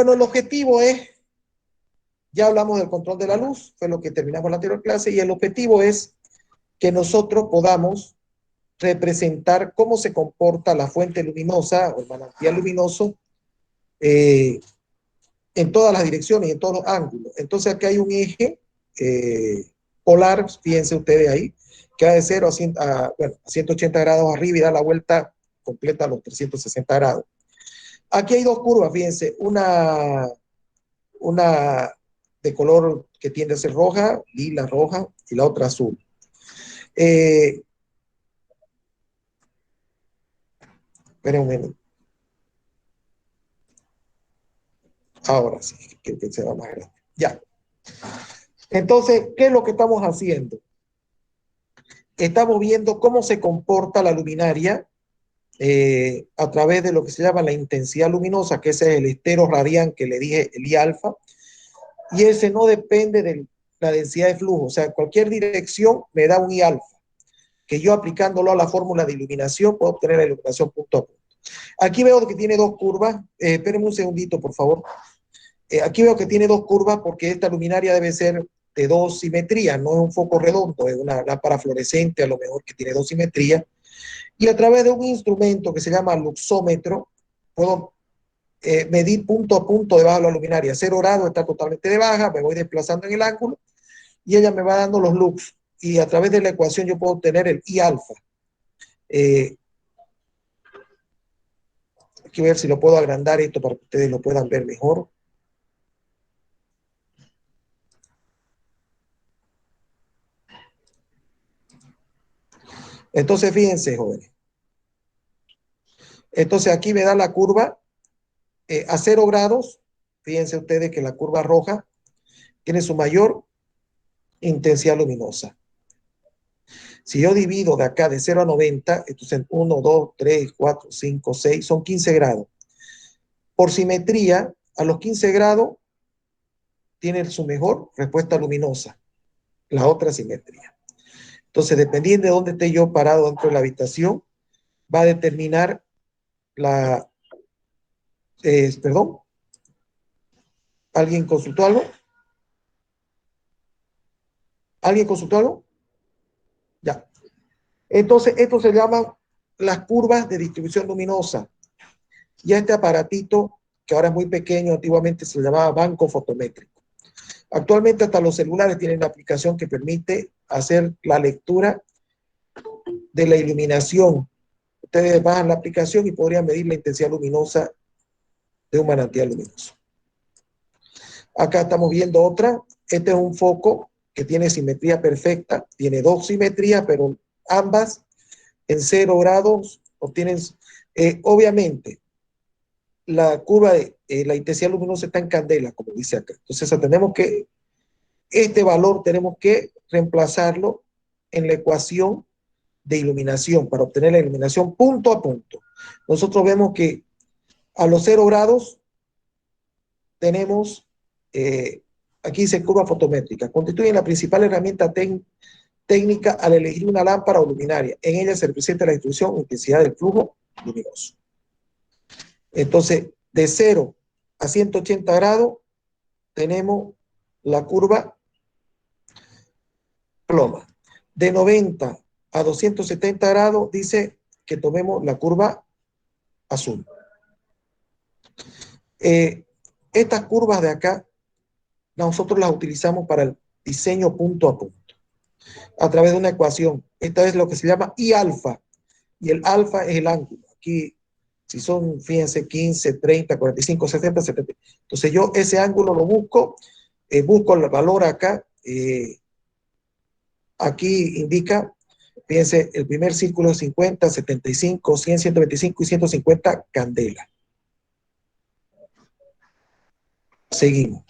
Bueno, el objetivo es, ya hablamos del control de la luz, fue lo que terminamos en la anterior clase, y el objetivo es que nosotros podamos representar cómo se comporta la fuente luminosa o el manantial luminoso en todas las direcciones y en todos los ángulos. Entonces aquí hay un eje polar, fíjense ustedes ahí, que va de 0 a 180 grados arriba y da la vuelta completa a los 360 grados. Aquí hay dos curvas, fíjense, una de color que tiende a ser roja, lila, roja, y la otra azul. Esperen un minuto. Ahora sí, que se va más grande. Ya. Entonces, ¿qué es lo que estamos haciendo? Estamos viendo cómo se comporta la luminaria a través de lo que se llama la intensidad luminosa, que ese es el estero radián que le dije, el I alfa, y ese no depende de la densidad de flujo, o sea, cualquier dirección me da un I alfa, que yo aplicándolo a la fórmula de iluminación puedo obtener la iluminación punto a punto. Aquí veo que tiene dos curvas, espérenme un segundito, por favor. Aquí veo que tiene dos curvas porque esta luminaria debe ser de dos simetrías, no es un foco redondo, es una lámpara fluorescente a lo mejor que tiene dos simetrías. Y a través de un instrumento que se llama luxómetro, puedo medir punto a punto debajo de la luminaria. 0 grados está totalmente de baja, me voy desplazando en el ángulo y ella me va dando los lux. Y a través de la ecuación yo puedo obtener el I alfa. Hay que ver si lo puedo agrandar esto para que ustedes lo puedan ver mejor. Entonces, fíjense, jóvenes. Entonces, aquí me da la curva a 0 grados. Fíjense ustedes que la curva roja tiene su mayor intensidad luminosa. Si yo divido de acá de 0 a 90, entonces 1, 2, 3, 4, 5, 6, son 15 grados. Por simetría, a los 15 grados tiene su mejor respuesta luminosa, la otra simetría. Entonces, dependiendo de dónde esté yo parado dentro de la habitación, va a determinar la... perdón, ¿alguien consultó algo? ¿Alguien consultó algo? Ya. Entonces, esto se llama las curvas de distribución luminosa. Y este aparatito, que ahora es muy pequeño, antiguamente se llamaba banco fotométrico. Actualmente hasta los celulares tienen una aplicación que permite hacer la lectura de la iluminación. Ustedes bajan la aplicación y podrían medir la intensidad luminosa de un manantial luminoso. Acá estamos viendo otra. Este es un foco que tiene simetría perfecta. Tiene dos simetrías, pero ambas en 0 grados obtienen... obviamente, la curva de la intensidad luminosa está en candela, como dice acá. Entonces, tenemos que, este valor tenemos que reemplazarlo en la ecuación de iluminación para obtener la iluminación punto a punto. Nosotros vemos que a los 0 grados tenemos, aquí dice curva fotométrica, constituyen la principal herramienta técnica al elegir una lámpara o luminaria. En ella se representa la distribución o intensidad del flujo luminoso. Entonces, de 0 a 180 grados tenemos la curva ploma. De 90 a 270 grados dice que tomemos la curva azul. Estas curvas de acá, nosotros las utilizamos para el diseño punto a punto, a través de una ecuación. Esta es lo que se llama I alfa, y el alfa es el ángulo. Aquí, si son, fíjense, 15, 30, 45, 70, 70. Entonces yo ese ángulo lo busco, busco el valor acá, aquí indica, fíjense, el primer círculo es 50, 75, 100, 125 y 150 candela. Seguimos.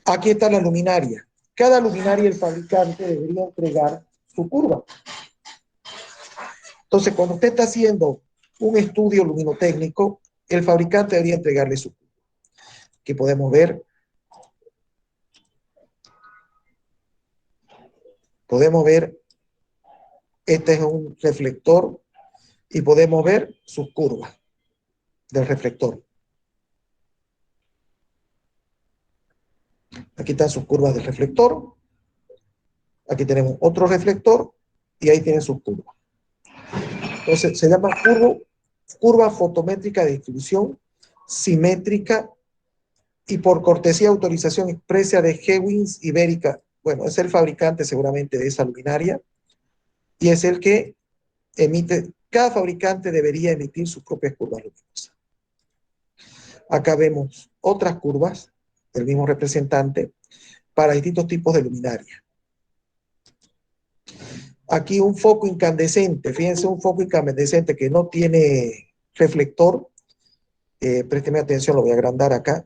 Aquí está la luminaria. Cada luminaria el fabricante debería entregar su curva. Entonces, cuando usted está haciendo un estudio luminotécnico, el fabricante debería entregarle su curva. Aquí podemos ver. Podemos ver, este es un reflector y podemos ver sus curvas. del reflector. Aquí están sus curvas del reflector. Aquí tenemos otro reflector y ahí tienen sus curvas. Entonces se llama curva fotométrica de distribución simétrica y por cortesía de autorización expresa de Hewitt Ibérica. Bueno, es el fabricante seguramente de esa luminaria y es el que emite. Cada fabricante debería emitir sus propias curvas luminosas. Acá vemos otras curvas del mismo representante para distintos tipos de luminaria. Aquí un foco incandescente, fíjense, un foco incandescente que no tiene reflector. Présteme atención, lo voy a agrandar acá.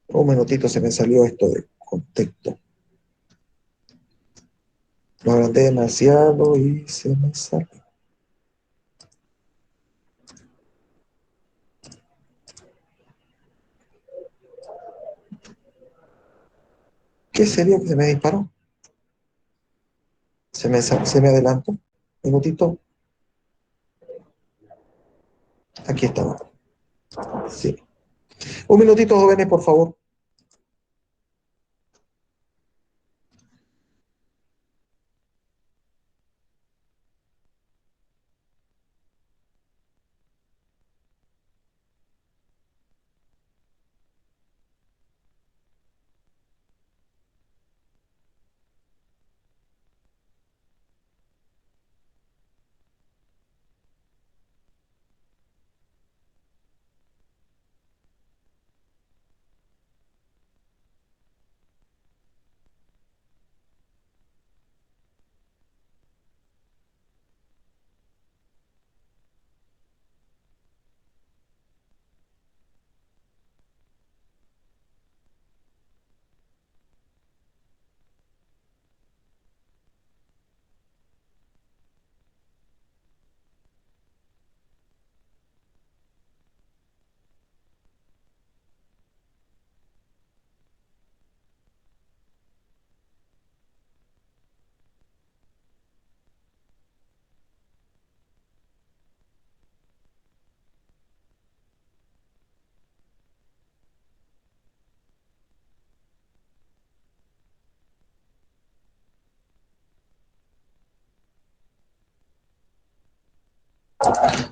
Un minutito, se me salió esto de contexto. Lo agrandé demasiado y se me salió. ¿Qué sería que se me disparó? Se me adelantó. Un minutito. Aquí estaba. Sí. Un minutito, jóvenes, por favor.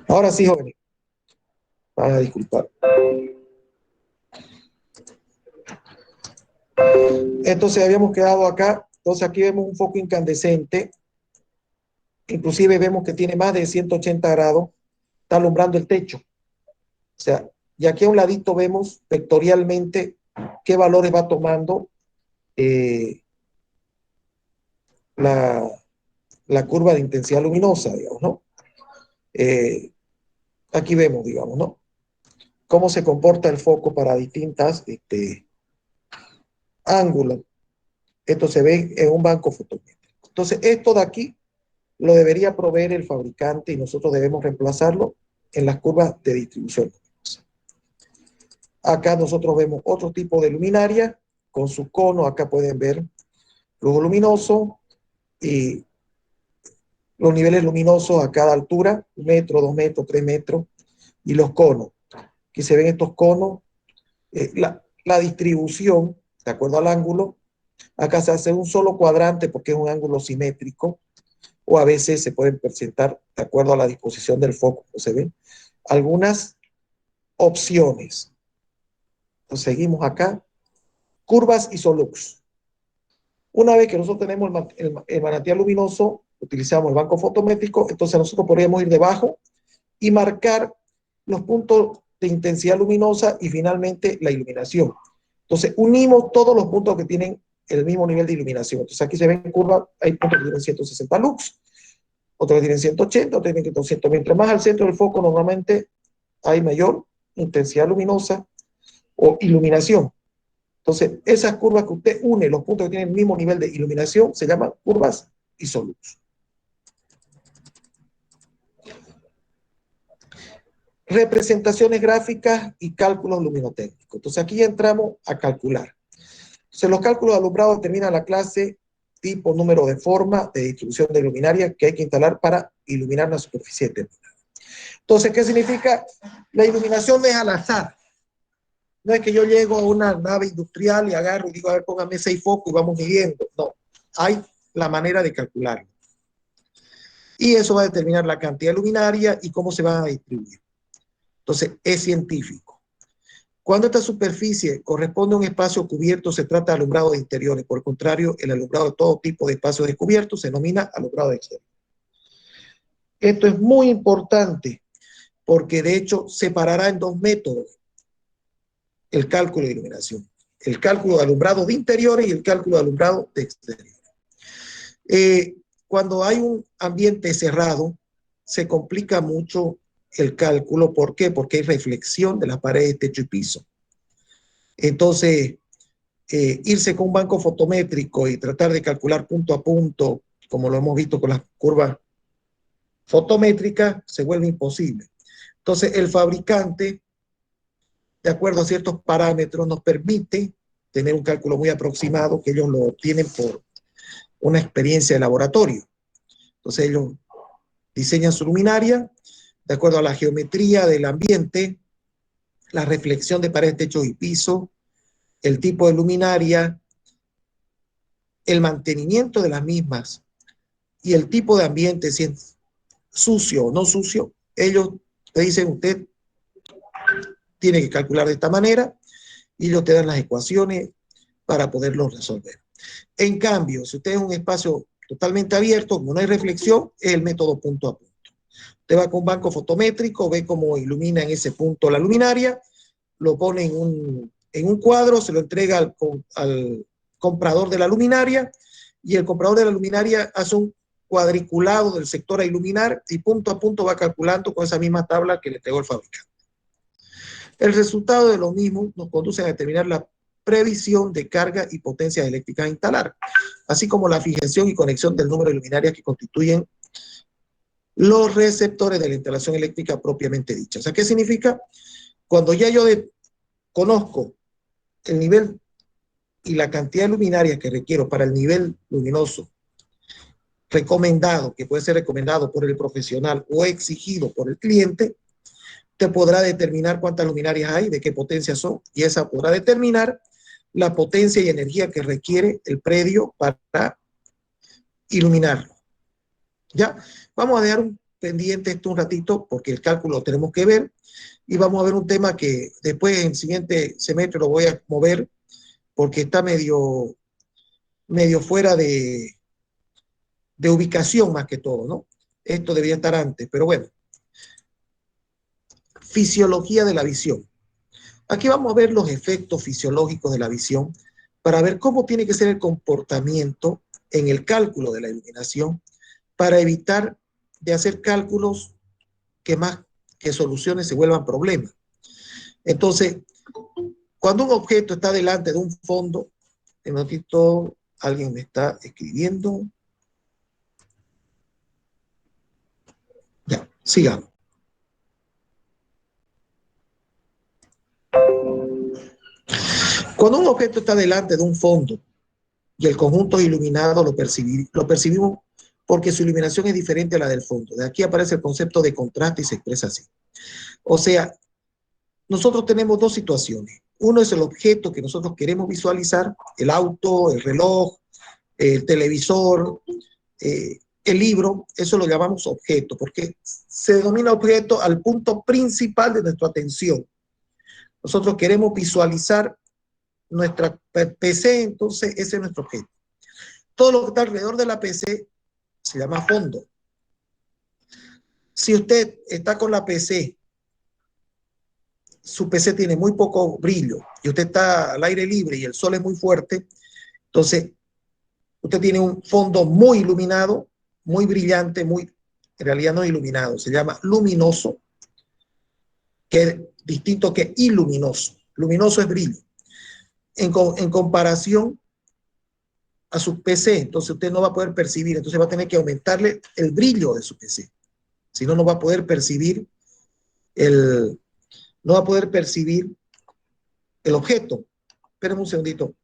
Ahora sí, jóvenes. Van a disculpar. Entonces habíamos quedado acá. Entonces aquí vemos un foco incandescente. Inclusive vemos que tiene más de 180 grados. Está alumbrando el techo. O sea, y aquí a un ladito vemos vectorialmente qué valores va tomando la, la curva de intensidad luminosa, digamos, ¿no? Aquí vemos, digamos, ¿no? Cómo se comporta el foco para distintas ángulos. Esto se ve en un banco fotométrico. Entonces, esto de aquí lo debería proveer el fabricante y nosotros debemos reemplazarlo en las curvas de distribución. Acá nosotros vemos otro tipo de luminaria con su cono. Acá pueden ver flujo luminoso y los niveles luminosos a cada altura, 1 metro, 2 metros, 3 metros, y los conos. Aquí se ven estos conos, la distribución, de acuerdo al ángulo. Acá se hace un solo cuadrante porque es un ángulo simétrico, o a veces se pueden presentar, de acuerdo a la disposición del foco, como se ven, algunas opciones. Entonces, seguimos acá. Curvas isolux. Una vez que nosotros tenemos el manantial luminoso, utilizamos el banco fotométrico, entonces nosotros podríamos ir debajo y marcar los puntos de intensidad luminosa y finalmente la iluminación. Entonces, unimos todos los puntos que tienen el mismo nivel de iluminación. Entonces, aquí se ven curvas, hay puntos que tienen 160 lux, otros que tienen 180, otros que tienen 200. Mientras más al centro del foco, normalmente hay mayor intensidad luminosa o iluminación. Entonces, esas curvas que usted une, los puntos que tienen el mismo nivel de iluminación, se llaman curvas isolux. representaciones gráficas y cálculos luminotécnicos. Entonces aquí ya entramos a calcular. Entonces los cálculos de alumbrado determinan la clase, tipo, número de forma de distribución de luminaria que hay que instalar para iluminar una superficie determinada. Entonces, ¿qué significa? La iluminación no es al azar. No es que yo llego a una nave industrial y agarro y digo, a ver, póngame 6 focos y vamos midiendo. No, hay la manera de calcularlo. Y eso va a determinar la cantidad luminaria y cómo se va a distribuir. Entonces, es científico. Cuando esta superficie corresponde a un espacio cubierto, se trata de alumbrado de interiores. Por el contrario, el alumbrado de todo tipo de espacios descubiertos se denomina alumbrado de exteriores. Esto es muy importante porque, de hecho, separará en 2 métodos el cálculo de iluminación. El cálculo de alumbrado de interiores y el cálculo de alumbrado de exteriores. Cuando hay un ambiente cerrado, se complica mucho el cálculo. ¿Por qué? Porque hay reflexión de las paredes, techo y piso. Entonces, irse con un banco fotométrico y tratar de calcular punto a punto, como lo hemos visto con las curvas fotométricas, se vuelve imposible. Entonces, el fabricante, de acuerdo a ciertos parámetros, nos permite tener un cálculo muy aproximado, que ellos lo obtienen por una experiencia de laboratorio. Entonces, ellos diseñan su luminaria de acuerdo a la geometría del ambiente, la reflexión de paredes, techos y piso, el tipo de luminaria, el mantenimiento de las mismas y el tipo de ambiente, si es sucio o no sucio. Ellos te dicen, usted tiene que calcular de esta manera, y ellos te dan las ecuaciones para poderlo resolver. En cambio, si usted es un espacio totalmente abierto, como no hay reflexión, es el método punto a punto. Usted va con un banco fotométrico, ve cómo ilumina en ese punto la luminaria, lo pone en un cuadro, se lo entrega al comprador de la luminaria, y el comprador de la luminaria hace un cuadriculado del sector a iluminar y punto a punto va calculando con esa misma tabla que le entregó el fabricante. El resultado de lo mismo nos conduce a determinar la previsión de carga y potencias eléctricas a instalar, así como la fijación y conexión del número de luminarias que constituyen los receptores de la instalación eléctrica propiamente dicha. O sea, ¿qué significa? Cuando ya yo conozco el nivel y la cantidad de luminarias que requiero para el nivel luminoso recomendado, que puede ser recomendado por el profesional o exigido por el cliente, te podrá determinar cuántas luminarias hay, de qué potencia son, y esa podrá determinar la potencia y energía que requiere el predio para iluminarlo. Ya, vamos a dejar un pendiente esto un ratito porque el cálculo lo tenemos que ver, y vamos a ver un tema que después en el siguiente semestre lo voy a mover porque está medio fuera de ubicación más que todo, ¿no? Esto debía estar antes, pero bueno. Fisiología de la visión. Aquí vamos a ver los efectos fisiológicos de la visión para ver cómo tiene que ser el comportamiento en el cálculo de la iluminación para evitar de hacer cálculos que más que soluciones se vuelvan problemas. Entonces, cuando un objeto está delante de un fondo, en un ratito alguien me está escribiendo. Ya, sigamos. Cuando un objeto está delante de un fondo y el conjunto iluminado lo percibimos porque su iluminación es diferente a la del fondo. De aquí aparece el concepto de contraste y se expresa así. O sea, nosotros tenemos 2 situaciones. Uno es el objeto que nosotros queremos visualizar, el auto, el reloj, el televisor, el libro. Eso lo llamamos objeto porque se denomina objeto al punto principal de nuestra atención. Nosotros queremos visualizar nuestra PC, entonces ese es nuestro objeto. Todo lo que está alrededor de la PC se llama fondo. Si usted está con la PC, su PC tiene muy poco brillo y usted está al aire libre y el sol es muy fuerte, entonces usted tiene un fondo muy iluminado, muy brillante, en realidad no iluminado, se llama luminoso, que es distinto que iluminoso. Luminoso es brillo. En comparación a su PC, entonces usted no va a poder percibir, entonces va a tener que aumentarle el brillo de su PC. Si no, no va a poder percibir el, no va a poder percibir el objeto. Espérenme un segundito.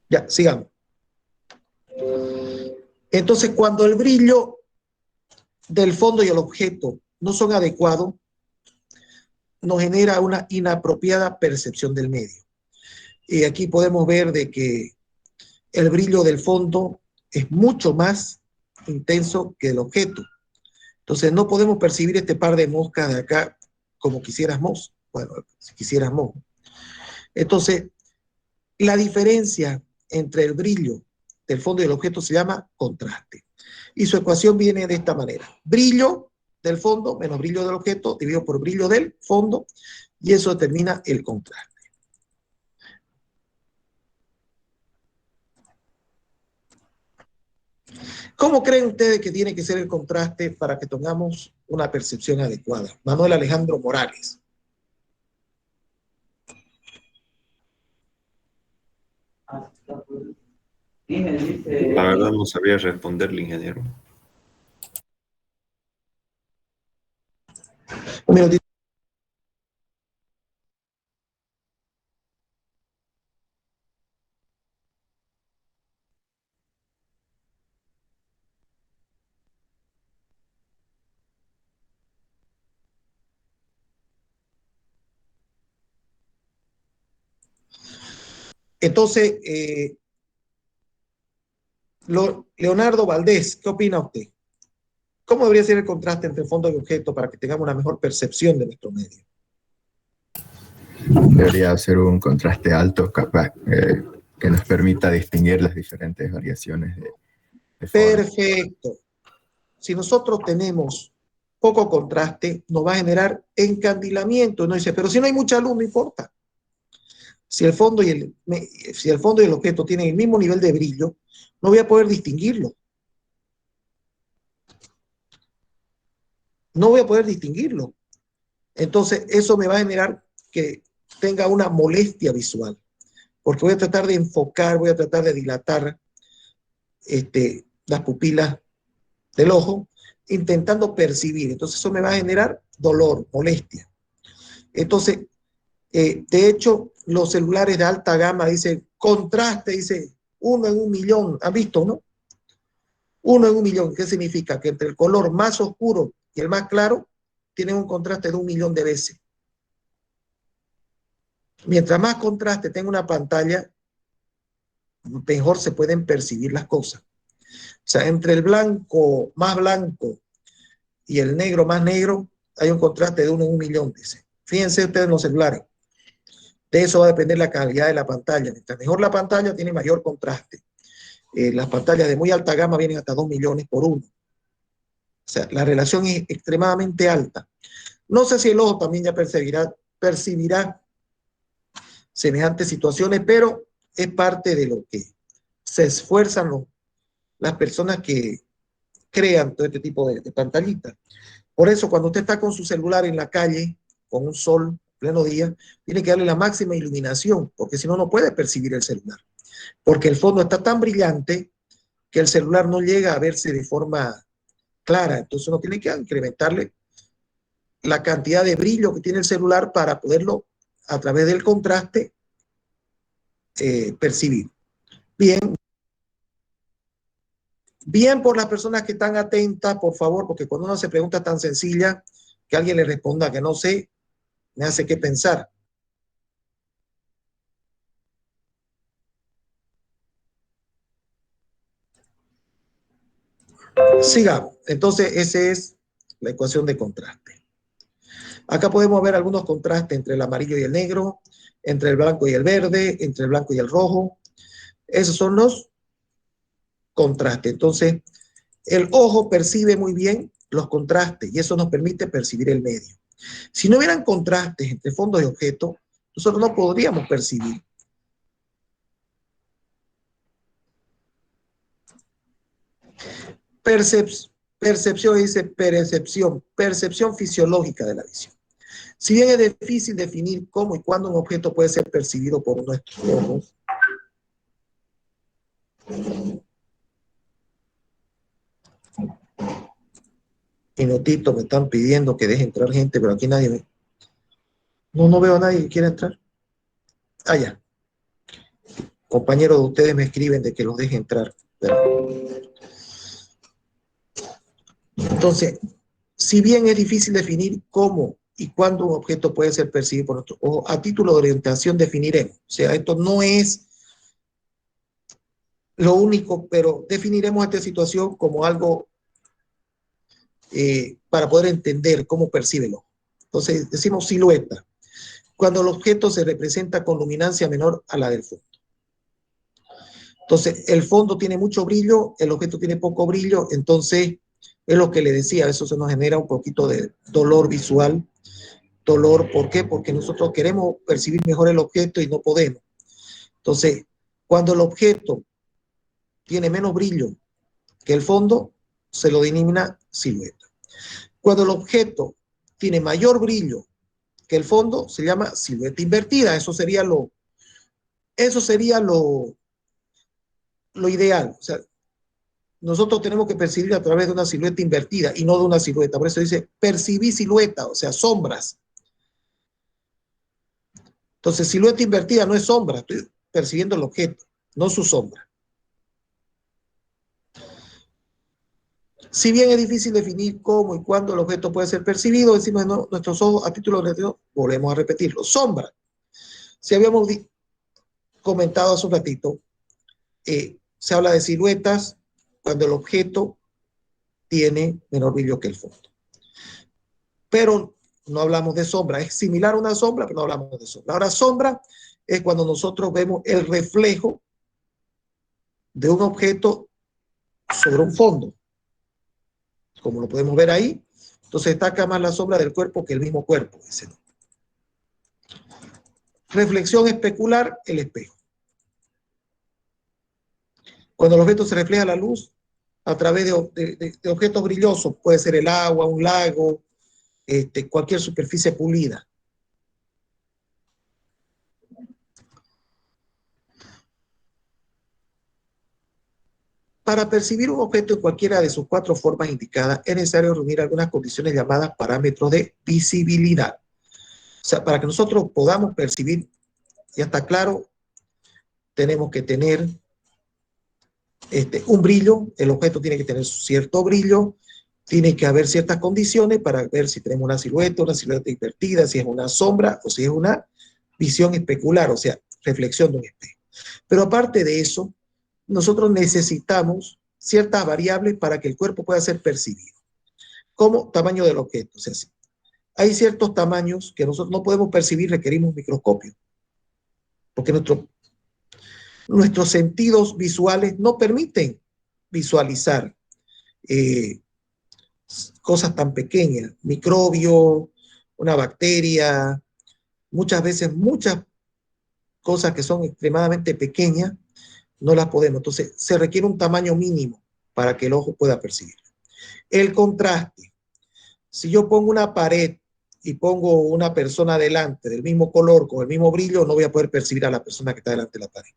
Ya, sigamos. Entonces, cuando el brillo del fondo y el objeto no son adecuados, nos genera una inapropiada percepción del medio. Y aquí podemos ver de que el brillo del fondo es mucho más intenso que el objeto. Entonces no podemos percibir este par de moscas de acá como quisiéramos. Bueno, si quisiéramos. Entonces, la diferencia entre el brillo del fondo y el objeto se llama contraste. Y su ecuación viene de esta manera. Brillo del fondo menos brillo del objeto dividido por brillo del fondo, y eso determina el contraste. ¿Cómo creen ustedes que tiene que ser el contraste para que tengamos una percepción adecuada? Manuel Alejandro Morales. La verdad no sabía responderle, ingeniero. Un minutito. Entonces, Leonardo Valdés, ¿qué opina usted? ¿Cómo debería ser el contraste entre fondo y objeto para que tengamos una mejor percepción de nuestro medio? Debería ser un contraste alto, capaz, que nos permita distinguir las diferentes variaciones de forma. Perfecto. Si nosotros tenemos poco contraste, nos va a generar encandilamiento. No dice, pero si no hay mucha luz, no importa. Si el fondo y el objeto tienen el mismo nivel de brillo, no voy a poder distinguirlo. No voy a poder distinguirlo. Entonces, eso me va a generar que tenga una molestia visual, porque voy a tratar de enfocar, voy a tratar de dilatar las pupilas del ojo, intentando percibir. Entonces, eso me va a generar dolor, molestia. Entonces, de hecho, los celulares de alta gama dicen contraste, dice 1 en 1 millón. ¿Han visto, no? 1 en 1 millón. ¿Qué significa? Que entre el color más oscuro y el más claro tienen un contraste de 1 millón de veces. Mientras más contraste tenga una pantalla, mejor se pueden percibir las cosas. O sea, entre el blanco más blanco y el negro más negro, hay un contraste de 1 en 1 millón, dice. Fíjense ustedes en los celulares. De eso va a depender la calidad de la pantalla. Mientras mejor la pantalla, tiene mayor contraste. Las pantallas de muy alta gama vienen hasta 2 millones por uno. O sea, la relación es extremadamente alta. No sé si el ojo también ya percibirá semejantes situaciones, pero es parte de lo que se esfuerzan las personas que crean todo este tipo de pantallitas. Por eso, cuando usted está con su celular en la calle, con un sol, pleno día, tiene que darle la máxima iluminación, porque si no, no puede percibir el celular. Porque el fondo está tan brillante que el celular no llega a verse de forma clara. Entonces uno tiene que incrementarle la cantidad de brillo que tiene el celular para poderlo, a través del contraste, percibir. Bien, bien por las personas que están atentas, por favor, porque cuando uno hace preguntas tan sencillas, que alguien le responda que no sé, me hace que pensar. Sigamos. Entonces, esa es la ecuación de contraste. Acá podemos ver algunos contrastes entre el amarillo y el negro, entre el blanco y el verde, entre el blanco y el rojo. Esos son los contrastes. Entonces, el ojo percibe muy bien los contrastes y eso nos permite percibir el medio. Si no hubieran contrastes entre fondos y objetos, nosotros no podríamos percibir. Percepción dice percepción fisiológica de la visión. Si bien es difícil definir cómo y cuándo un objeto puede ser percibido por nuestros ojos, y notito, me están pidiendo que deje entrar gente, pero aquí nadie ve. No veo a nadie que quiera entrar. Ah, ya. Compañeros de ustedes me escriben de que los deje entrar. Entonces, si bien es difícil definir cómo y cuándo un objeto puede ser percibido por nuestro ojo, a título de orientación definiremos. O sea, esto no es lo único, pero definiremos esta situación como algo para poder entender cómo percibe el ojo. Entonces, decimos silueta, cuando el objeto se representa con luminancia menor a la del fondo. Entonces, el fondo tiene mucho brillo, el objeto tiene poco brillo, entonces es lo que le decía, eso se nos genera un poquito de dolor visual. Dolor, ¿por qué? Porque nosotros queremos percibir mejor el objeto y no podemos. Entonces, cuando el objeto tiene menos brillo que el fondo, se lo denomina silueta. Cuando el objeto tiene mayor brillo que el fondo, se llama silueta invertida. Eso sería lo ideal. O sea, nosotros tenemos que percibir a través de una silueta invertida y no de una silueta. Por eso dice percibir silueta, o sea, sombras. Entonces, silueta invertida no es sombra, estoy percibiendo el objeto, no su sombra. Si bien es difícil definir cómo y cuándo el objeto puede ser percibido, decimos no, nuestros ojos a título de volvemos a repetirlo. Sombra. Si habíamos comentado hace un ratito, se habla de siluetas cuando el objeto tiene menor brillo que el fondo. Pero no hablamos de sombra. Es similar a una sombra, pero no hablamos de sombra. Ahora, sombra es cuando nosotros vemos el reflejo de un objeto sobre un fondo. Como lo podemos ver ahí, entonces destaca más la sombra del cuerpo que el mismo cuerpo. Ese no. Reflexión especular, el espejo. Cuando el objeto se refleja la luz a través de objetos brillosos, puede ser el agua, un lago, cualquier superficie pulida. Para percibir un objeto en cualquiera de sus cuatro formas indicadas, es necesario reunir algunas condiciones llamadas parámetros de visibilidad. O sea, para que nosotros podamos percibir, ya está claro, tenemos que tener un brillo, el objeto tiene que tener cierto brillo, tiene que haber ciertas condiciones para ver si tenemos una silueta invertida, si es una sombra o si es una visión especular, o sea, reflexión de un espejo. Pero aparte de eso, nosotros necesitamos ciertas variables para que el cuerpo pueda ser percibido, como tamaño del objeto. O sea, hay ciertos tamaños que nosotros no podemos percibir, requerimos un microscopio, porque nuestros sentidos visuales no permiten visualizar cosas tan pequeñas, microbios, una bacteria, muchas veces muchas cosas que son extremadamente pequeñas, no las podemos. Entonces, se requiere un tamaño mínimo para que el ojo pueda percibir. El contraste. Si yo pongo una pared y pongo una persona delante del mismo color, con el mismo brillo, no voy a poder percibir a la persona que está delante de la pared.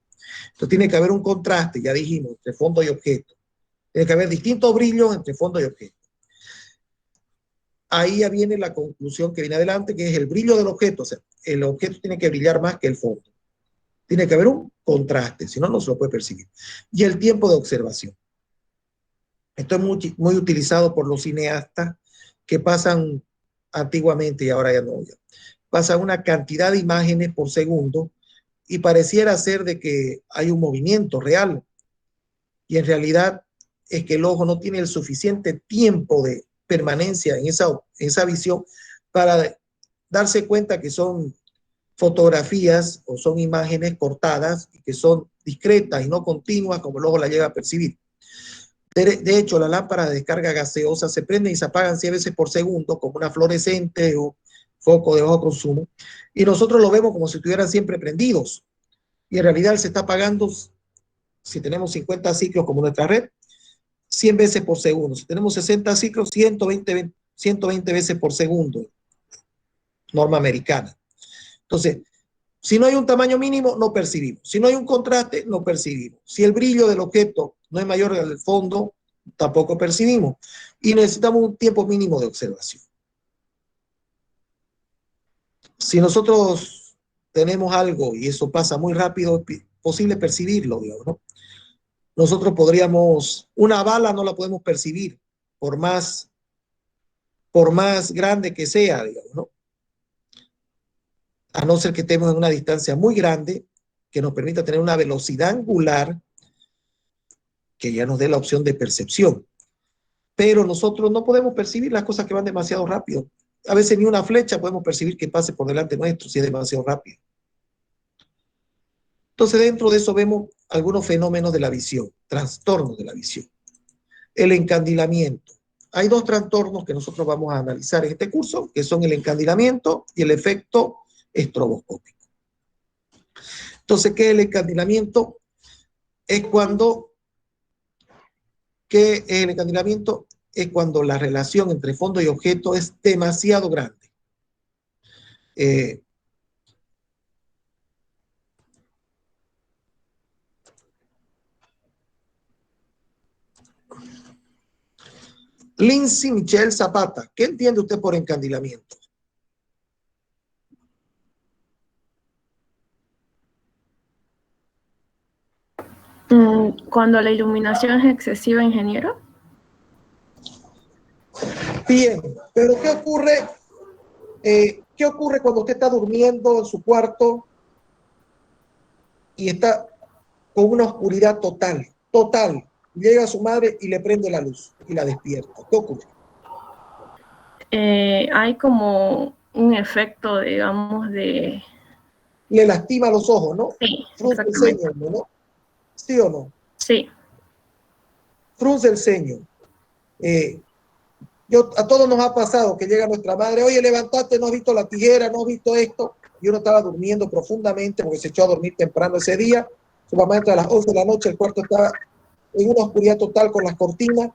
Entonces, tiene que haber un contraste, ya dijimos, entre fondo y objeto. Tiene que haber distintos brillos entre fondo y objeto. Ahí ya viene la conclusión que viene adelante, que es el brillo del objeto. O sea, el objeto tiene que brillar más que el fondo. Tiene que haber un contraste, si no, no se lo puede percibir. Y el tiempo de observación. Esto es muy utilizado por los cineastas que pasan antiguamente y ahora ya no. Pasan una cantidad de imágenes por segundo y pareciera ser de que hay un movimiento real. Y en realidad es que el ojo no tiene el suficiente tiempo de permanencia en esa visión para darse cuenta que son fotografías o son imágenes cortadas y que son discretas y no continuas como el ojo la llega a percibir. De hecho, las lámparas de descarga gaseosa se prenden y se apagan 100 veces por segundo como una fluorescente o foco de bajo consumo y nosotros lo vemos como si estuvieran siempre prendidos y en realidad se está apagando, si tenemos 50 ciclos como nuestra red, 100 veces por segundo. Si tenemos 60 ciclos, 120 veces por segundo. norma americana. Entonces, si no hay un tamaño mínimo, no percibimos. Si no hay un contraste, no percibimos. Si el brillo del objeto no es mayor que el del fondo, tampoco percibimos. Y necesitamos un tiempo mínimo de observación. Si nosotros tenemos algo y eso pasa muy rápido, es posible percibirlo, digamos, ¿no? Nosotros podríamos, una bala no la podemos percibir por más grande que sea, digamos, ¿no? A no ser que estemos en una distancia muy grande que nos permita tener una velocidad angular que ya nos dé la opción de percepción. Pero nosotros no podemos percibir las cosas que van demasiado rápido. A veces ni una flecha podemos percibir que pase por delante nuestro si es demasiado rápido. Entonces, dentro de eso vemos algunos fenómenos de la visión, trastornos de la visión. El encandilamiento. Hay dos trastornos que nosotros vamos a analizar en este curso, que son el encandilamiento y el efecto estroboscópico. Entonces, ¿qué es el encandilamiento? Es cuando la relación entre fondo y objeto es demasiado grande. Lindsay Michelle Zapata, ¿qué entiende usted por encandilamiento? Cuando la iluminación es excesiva, ingeniero. Bien, pero ¿qué ocurre cuando usted está durmiendo en su cuarto y está con una oscuridad total? Llega su madre y le prende la luz y la despierta. ¿Qué ocurre? Hay como un efecto, digamos, de... Le lastima los ojos, ¿no? Sí, Frunce el exactamente. ceño, ¿no? ¿Sí o no? Sí. Frunce el ceño. A todos nos ha pasado que llega nuestra madre, oye, levantate, no has visto la tijera, no has visto esto. Y uno estaba durmiendo profundamente porque se echó a dormir temprano ese día. Su mamá entra a las 11 de la noche, el cuarto estaba en una oscuridad total con las cortinas.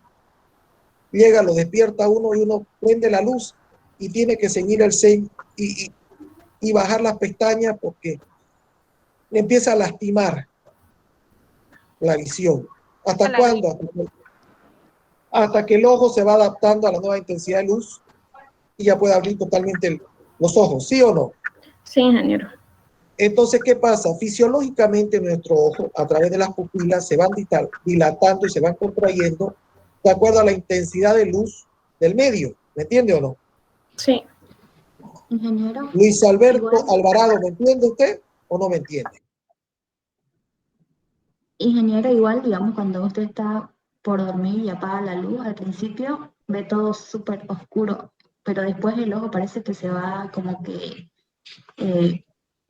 Llega, lo despierta uno y uno prende la luz y tiene que ceñir el ceño y bajar las pestañas porque le empieza a lastimar la visión. ¿Hasta cuándo? Hasta que el ojo se va adaptando a la nueva intensidad de luz y ya puede abrir totalmente los ojos, ¿sí o no? Sí, ingeniero. Entonces, ¿qué pasa? Fisiológicamente nuestro ojo, a través de las pupilas, se van dilatando y se van contrayendo de acuerdo a la intensidad de luz del medio. ¿Me entiende o no? Sí. Ingeniero. Luis Alberto Igual, Alvarado, ¿me entiende usted o no me entiende? ingeniero, igual, digamos, cuando usted está por dormir y apaga la luz, al principio ve todo súper oscuro, pero después el ojo parece que se va como que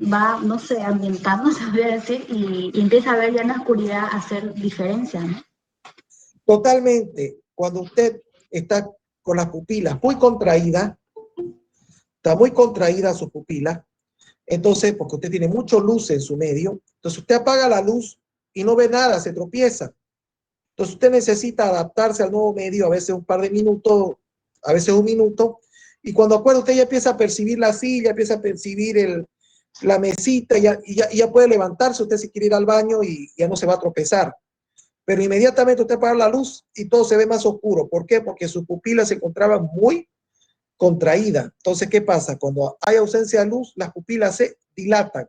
va, no sé, ambientando, se podría decir, y empieza a ver ya en la oscuridad a hacer diferencia, ¿no? Totalmente. Cuando usted está con las pupilas muy contraídas, está muy contraída su pupila, entonces, porque usted tiene mucha luz en su medio, entonces usted apaga la luz y no ve nada, se tropieza. Entonces usted necesita adaptarse al nuevo medio, a veces un par de minutos, a veces un minuto, y cuando acuerda usted ya empieza a percibir la silla, empieza a percibir la mesita, y ya puede levantarse usted si quiere ir al baño y ya no se va a tropezar. Pero inmediatamente usted apaga la luz y todo se ve más oscuro. ¿Por qué? Porque sus pupilas se encontraban muy contraídas. Entonces, ¿qué pasa? Cuando hay ausencia de luz, las pupilas se dilatan.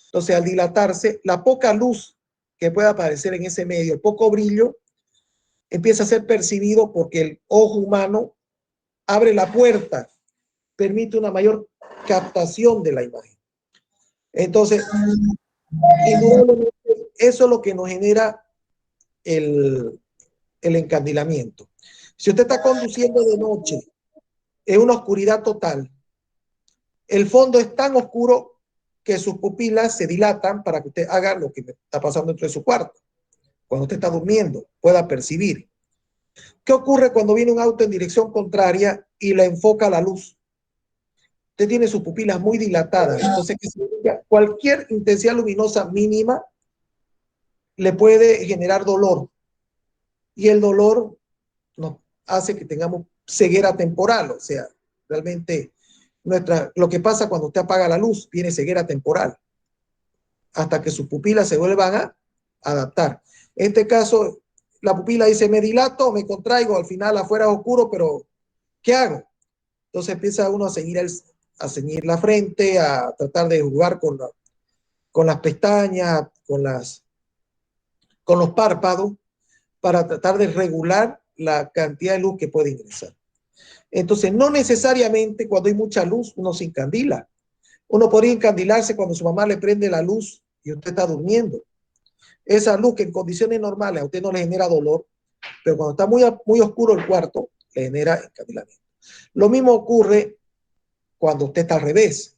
Entonces, al dilatarse, la poca luz que pueda aparecer en ese medio, el poco brillo, empieza a ser percibido porque el ojo humano abre la puerta, permite una mayor captación de la imagen. Entonces, indudablemente, eso es lo que nos genera el encandilamiento. Si usted está conduciendo de noche en una oscuridad total, el fondo es tan oscuro que sus pupilas se dilatan para que usted haga lo que está pasando dentro de su cuarto. Cuando usted está durmiendo, pueda percibir. ¿Qué ocurre cuando viene un auto en dirección contraria y le enfoca la luz? Usted tiene sus pupilas muy dilatadas. Entonces, ¿qué significa? Cualquier intensidad luminosa mínima le puede generar dolor. Y el dolor nos hace que tengamos ceguera temporal. O sea, realmente lo que pasa cuando usted apaga la luz, viene ceguera temporal, hasta que sus pupilas se vuelvan a adaptar. En este caso, la pupila dice, me dilato, me contraigo, al final afuera es oscuro, pero ¿qué hago? Entonces empieza uno a ceñir la frente, a tratar de jugar con las pestañas, con los párpados, para tratar de regular la cantidad de luz que puede ingresar. Entonces, no necesariamente cuando hay mucha luz uno se encandila. Uno podría encandilarse cuando su mamá le prende la luz y usted está durmiendo. Esa luz que en condiciones normales a usted no le genera dolor, pero cuando está muy oscuro el cuarto, le genera encandilamiento. Lo mismo ocurre cuando usted está al revés.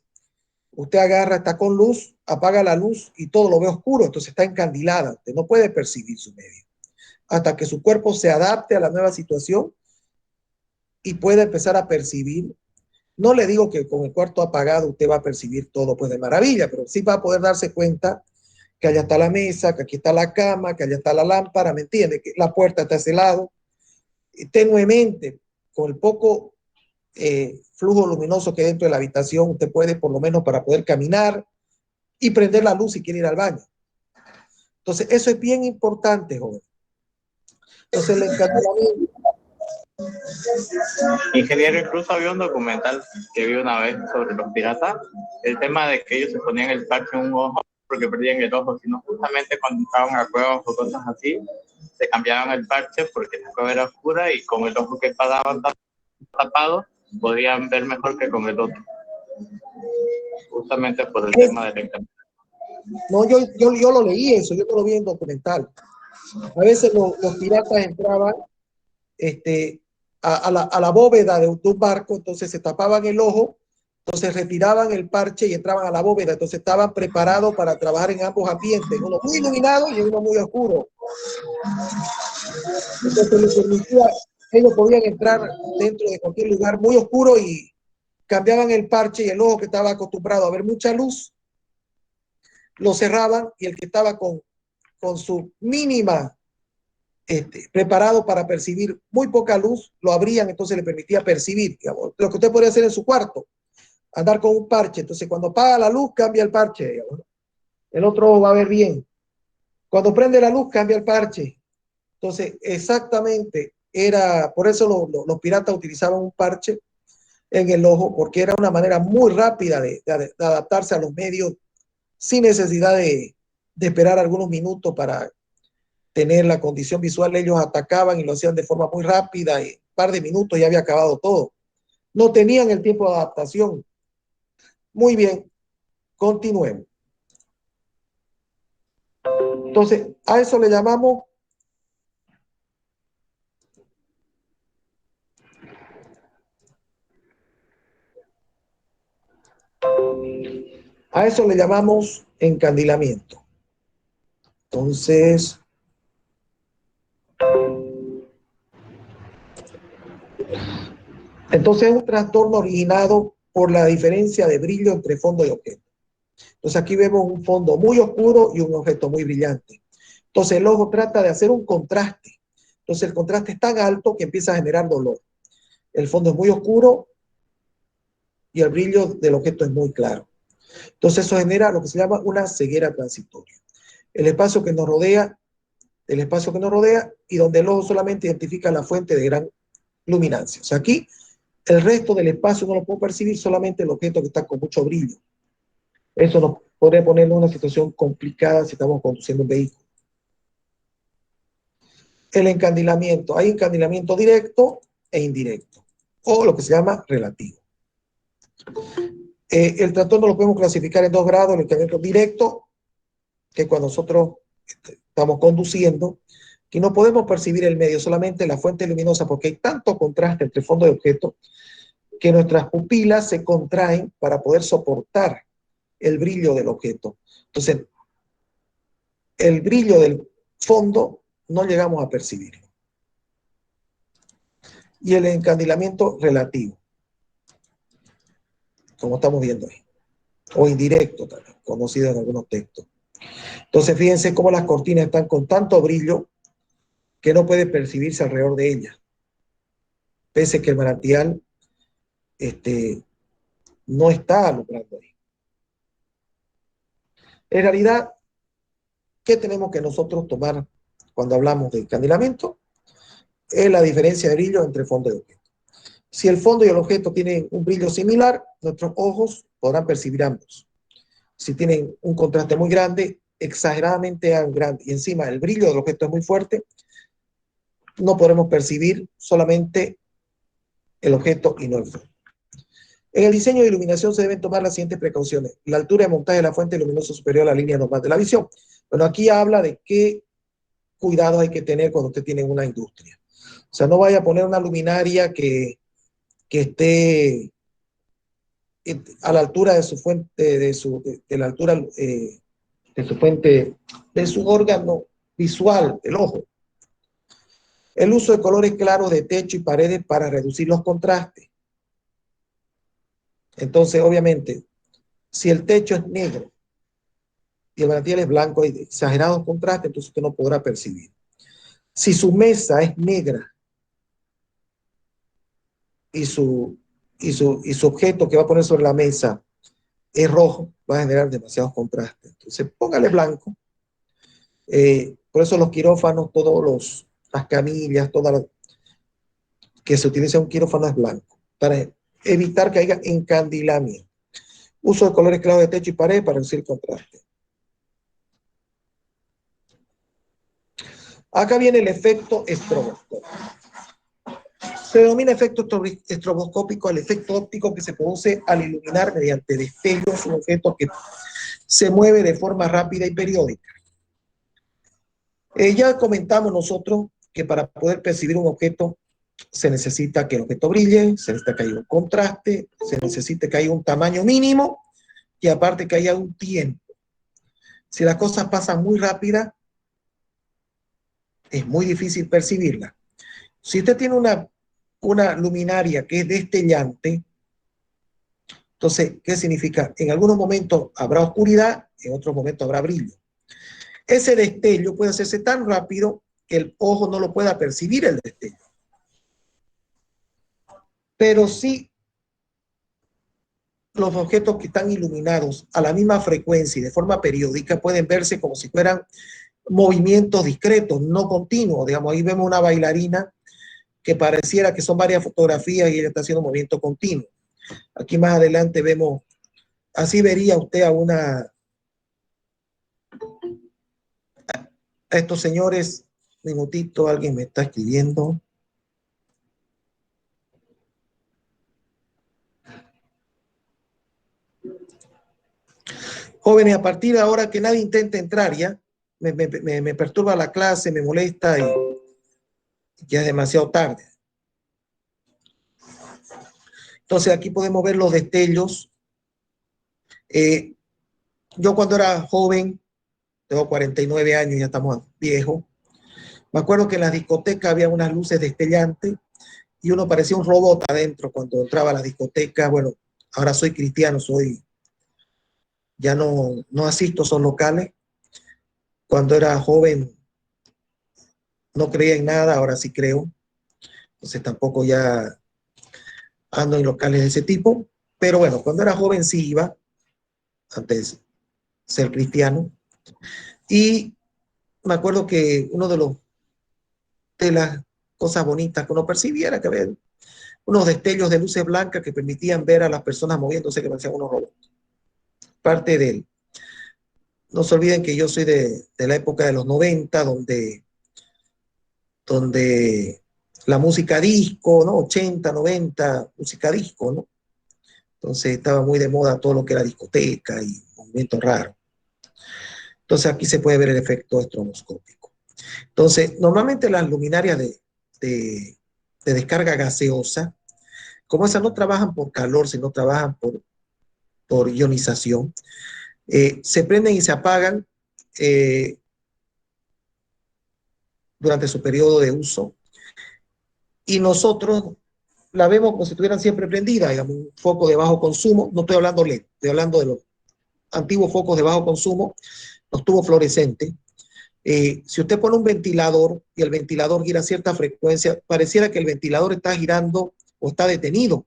Usted agarra, está con luz, apaga la luz y todo lo ve oscuro, entonces está encandilada. Usted no puede percibir su medio hasta que su cuerpo se adapte a la nueva situación y pueda empezar a percibir. No le digo que con el cuarto apagado usted va a percibir todo pues de maravilla, pero sí va a poder darse cuenta que allá está la mesa, que aquí está la cama, que allá está la lámpara, ¿me entiende? Que la puerta está a ese lado. Tenuemente, con el poco flujo luminoso que hay dentro de la habitación, usted puede, por lo menos para poder caminar y prender la luz si quiere ir al baño. Entonces, eso es bien importante, joven. Entonces, el encandilamiento. Ingeniero, incluso había un documental que vi una vez sobre los piratas, el tema de que ellos se ponían el parche en un ojo porque perdían el ojo, sino justamente cuando entraban a cuevas o cosas así, se cambiaban el parche porque la cueva era oscura y con el ojo que paraban tapado podían ver mejor que con el otro, justamente por el tema del encandilamiento. No, yo lo leí eso, yo lo vi en documental. A veces los piratas entraban a la bóveda de un barco, entonces se tapaban el ojo, entonces retiraban el parche y entraban a la bóveda, entonces estaban preparados para trabajar en ambos ambientes, uno muy iluminado y uno muy oscuro. Entonces les permitía, ellos podían entrar dentro de cualquier lugar muy oscuro y cambiaban el parche y el ojo que estaba acostumbrado a ver mucha luz, lo cerraban y el que estaba con su mínima preparado para percibir muy poca luz, lo abrían, entonces le permitía percibir, digamos, lo que usted podría hacer en su cuarto, andar con un parche, entonces cuando apaga la luz cambia el parche, digamos, el otro ojo va a ver bien, cuando prende la luz cambia el parche, entonces exactamente era, por eso los piratas utilizaban un parche en el ojo, porque era una manera muy rápida de adaptarse a los medios sin necesidad de esperar algunos minutos para tener la condición visual. Ellos atacaban y lo hacían de forma muy rápida y en un par de minutos ya había acabado todo. No tenían el tiempo de adaptación. Muy bien, continuemos. Entonces, a eso le llamamos encandilamiento. Entonces, es un trastorno originado por la diferencia de brillo entre fondo y objeto. Entonces aquí vemos un fondo muy oscuro y un objeto muy brillante. Entonces el ojo trata de hacer un contraste. Entonces el contraste es tan alto que empieza a generar dolor. El fondo es muy oscuro y el brillo del objeto es muy claro. Entonces eso genera lo que se llama una ceguera transitoria. El espacio que nos rodea y donde el ojo solamente identifica la fuente de gran luminancia. O sea, aquí el resto del espacio no lo puedo percibir, solamente el objeto que está con mucho brillo. Eso nos podría poner en una situación complicada si estamos conduciendo un vehículo. El encandilamiento. Hay encandilamiento directo e indirecto, o lo que se llama relativo. El trastorno lo podemos clasificar en 2 grados. El encandilamiento directo, que es cuando nosotros estamos conduciendo, que no podemos percibir el medio, solamente la fuente luminosa, porque hay tanto contraste entre fondo y objeto, que nuestras pupilas se contraen para poder soportar el brillo del objeto. Entonces, el brillo del fondo no llegamos a percibirlo. Y el encandilamiento relativo, como estamos viendo ahí, o indirecto también, conocido en algunos textos. Entonces, fíjense cómo las cortinas están con tanto brillo que no puede percibirse alrededor de ellas, pese que el manantial no está alumbrando ahí. En realidad, ¿qué tenemos que nosotros tomar cuando hablamos de encandilamiento? Es la diferencia de brillo entre fondo y objeto. Si el fondo y el objeto tienen un brillo similar, nuestros ojos podrán percibir ambos. Si tienen un contraste muy grande, exageradamente grande, y encima el brillo del objeto es muy fuerte, no podremos percibir solamente el objeto y no el fondo. En el diseño de iluminación se deben tomar las siguientes precauciones. La altura de montaje de la fuente luminosa superior a la línea normal de la visión. Bueno, aquí habla de qué cuidados hay que tener cuando usted tiene una industria. O sea, no vaya a poner una luminaria que esté a la altura de su fuente, de la altura de su fuente, de su órgano visual, el ojo. El uso de colores claros de techo y paredes para reducir los contrastes. Entonces, obviamente, si el techo es negro y el manantial es blanco, hay exagerados contrastes, entonces usted no podrá percibir. Si su mesa es negra y su objeto que va a poner sobre la mesa es rojo, va a generar demasiados contrastes. Entonces, póngale blanco. Por eso los quirófanos, las camillas, que se utiliza un quirófano es blanco, para evitar que haya encandilamiento. Uso de colores claros de techo y pared para reducir el contraste. Acá viene el efecto estroboscópico. Se denomina efecto estroboscópico al efecto óptico que se produce al iluminar mediante destellos un objeto que se mueve de forma rápida y periódica. Ya comentamos nosotros que para poder percibir un objeto se necesita que el objeto brille, se necesita que haya un contraste, se necesita que haya un tamaño mínimo y aparte que haya un tiempo. Si las cosas pasan muy rápidas, es muy difícil percibirla. Si usted tiene una luminaria que es destellante, entonces, ¿qué significa? En algunos momentos habrá oscuridad, en otros momentos habrá brillo. Ese destello puede hacerse tan rápido que el ojo no lo pueda percibir el destello. Pero sí, los objetos que están iluminados a la misma frecuencia y de forma periódica pueden verse como si fueran movimientos discretos, no continuos. Digamos, ahí vemos una bailarina que pareciera que son varias fotografías y ella está haciendo movimiento continuo. Aquí más adelante vemos, así vería usted a estos señores. Un minutito, alguien me está escribiendo. Jóvenes, a partir de ahora que nadie intente entrar, ya me perturba la clase, me molesta y ya es demasiado tarde. Entonces aquí podemos ver los destellos. Yo cuando era joven, tengo 49 años, ya estamos viejos, me acuerdo que en la discoteca había unas luces destellantes y uno parecía un robot adentro cuando entraba a la discoteca. Bueno, ahora soy cristiano, ya no asisto a esos locales. Cuando era joven no creía en nada, ahora sí creo. Entonces tampoco ya ando en locales de ese tipo. Pero bueno, cuando era joven sí iba, antes de ser cristiano. Y me acuerdo que de las cosas bonitas que uno percibía era que había unos destellos de luces blancas que permitían ver a las personas moviéndose, que parecían unos robots. Parte de él. No se olviden que yo soy de la época de los 90, donde la música disco, ¿no? 80, 90, música disco, ¿no? Entonces estaba muy de moda todo lo que era discoteca y movimientos raros. Entonces aquí se puede ver el efecto estroboscópico. Entonces, normalmente las luminarias de descarga gaseosa, como esas no trabajan por calor, sino trabajan por ionización, se prenden y se apagan durante su periodo de uso. Y nosotros la vemos como si estuvieran siempre prendidas, digamos, un foco de bajo consumo. No estoy hablando LED, estoy hablando de los antiguos focos de bajo consumo, los tubos fluorescentes. Si usted pone un ventilador y el ventilador gira a cierta frecuencia, pareciera que el ventilador está girando o está detenido.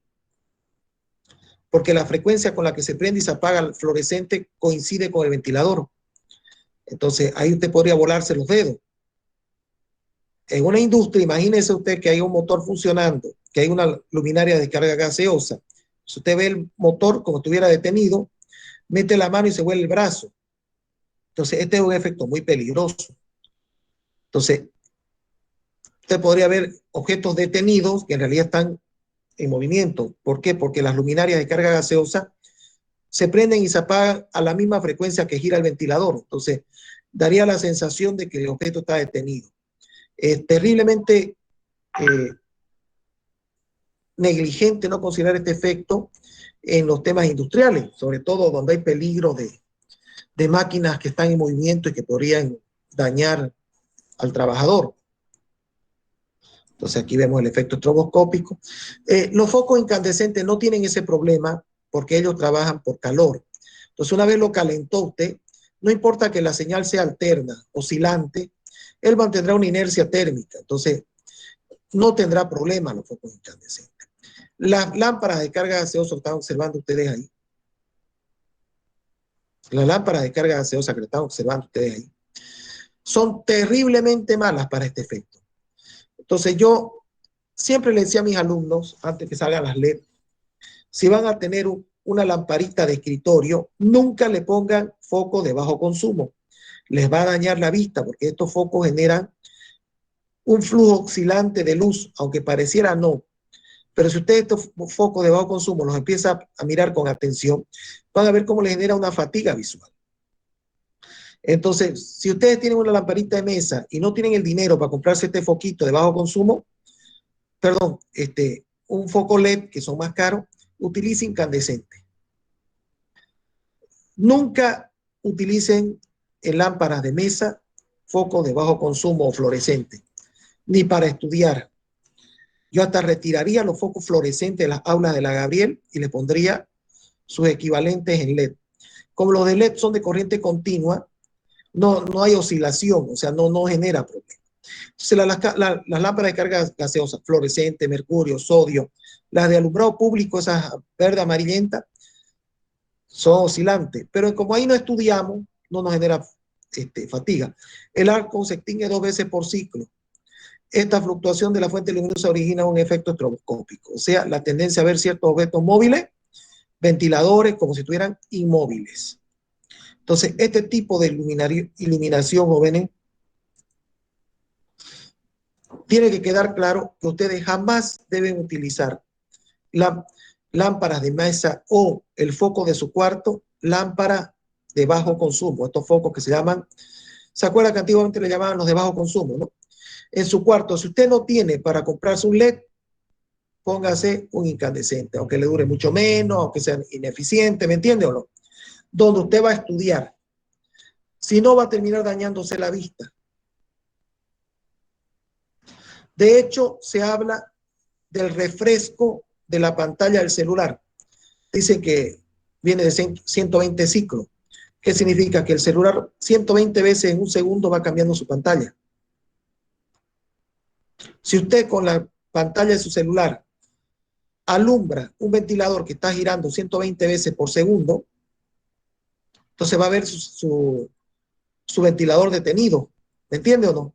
porque la frecuencia con la que se prende y se apaga el fluorescente coincide con el ventilador. Entonces, ahí usted podría volarse los dedos. En una industria, imagínese usted que hay un motor funcionando, que hay una luminaria de descarga gaseosa. Si usted ve el motor como estuviera detenido, mete la mano y se huele el brazo. Entonces, este es un efecto muy peligroso. Entonces, usted podría ver objetos detenidos que en realidad están en movimiento. ¿Por qué? Porque las luminarias de carga gaseosa se prenden y se apagan a la misma frecuencia que gira el ventilador. Entonces, daría la sensación de que el objeto está detenido. Es terriblemente negligente no considerar este efecto en los temas industriales, sobre todo donde hay peligro de máquinas que están en movimiento y que podrían dañar al trabajador. Entonces aquí vemos el efecto estroboscópico. Los focos incandescentes no tienen ese problema porque ellos trabajan por calor. Entonces una vez lo calentó usted, no importa que la señal sea alterna, oscilante, él mantendrá una inercia térmica. Entonces no tendrá problema los focos incandescentes. Las lámparas de carga gaseosa que están observando ustedes ahí, las lámparas de carga gaseosa que están observando ustedes ahí, son terriblemente malas para este efecto. Entonces yo siempre le decía a mis alumnos, antes que salgan las LED, si van a tener una lamparita de escritorio, nunca le pongan foco de bajo consumo. Les va a dañar la vista porque estos focos generan un flujo oscilante de luz, aunque pareciera no. Pero si usted estos focos de bajo consumo los empieza a mirar con atención, van a ver cómo le genera una fatiga visual. Entonces, si ustedes tienen una lamparita de mesa y no tienen el dinero para comprarse este foquito de bajo consumo, perdón, un foco LED que son más caros, utilicen incandescente. Nunca utilicen en lámparas de mesa focos de bajo consumo o fluorescente, ni para estudiar. Yo hasta retiraría los focos fluorescentes de las aulas de la Gabriel y le pondría sus equivalentes en LED. Como los de LED son de corriente continua, no hay oscilación, o sea, no genera problema. Entonces, las lámparas de carga gaseosa, fluorescente, mercurio, sodio, las de alumbrado público, esas verde amarillenta, son oscilantes. Pero como ahí no estudiamos, no nos genera fatiga. El arco se extingue 2 veces por ciclo. Esta fluctuación de la fuente luminosa origina un efecto estroboscópico, o sea, la tendencia a ver ciertos objetos móviles, ventiladores, como si estuvieran inmóviles. Entonces, este tipo de iluminación, jóvenes, tiene que quedar claro que ustedes jamás deben utilizar lámparas de mesa o el foco de su cuarto, lámpara de bajo consumo. Estos focos que se llaman, ¿se acuerdan que antiguamente le llamaban los de bajo consumo, no? En su cuarto, si usted no tiene para comprarse un LED, póngase un incandescente, aunque le dure mucho menos, aunque sea ineficiente, ¿me entiende o no? Donde usted va a estudiar. Si no, va a terminar dañándose la vista. De hecho, se habla del refresco de la pantalla del celular. Dicen que viene de 120 ciclos. ¿Qué significa? Que el celular 120 veces en un segundo va cambiando su pantalla. Si usted con la pantalla de su celular alumbra un ventilador que está girando 120 veces por segundo, entonces va a ver su ventilador detenido. ¿Me entiende o no?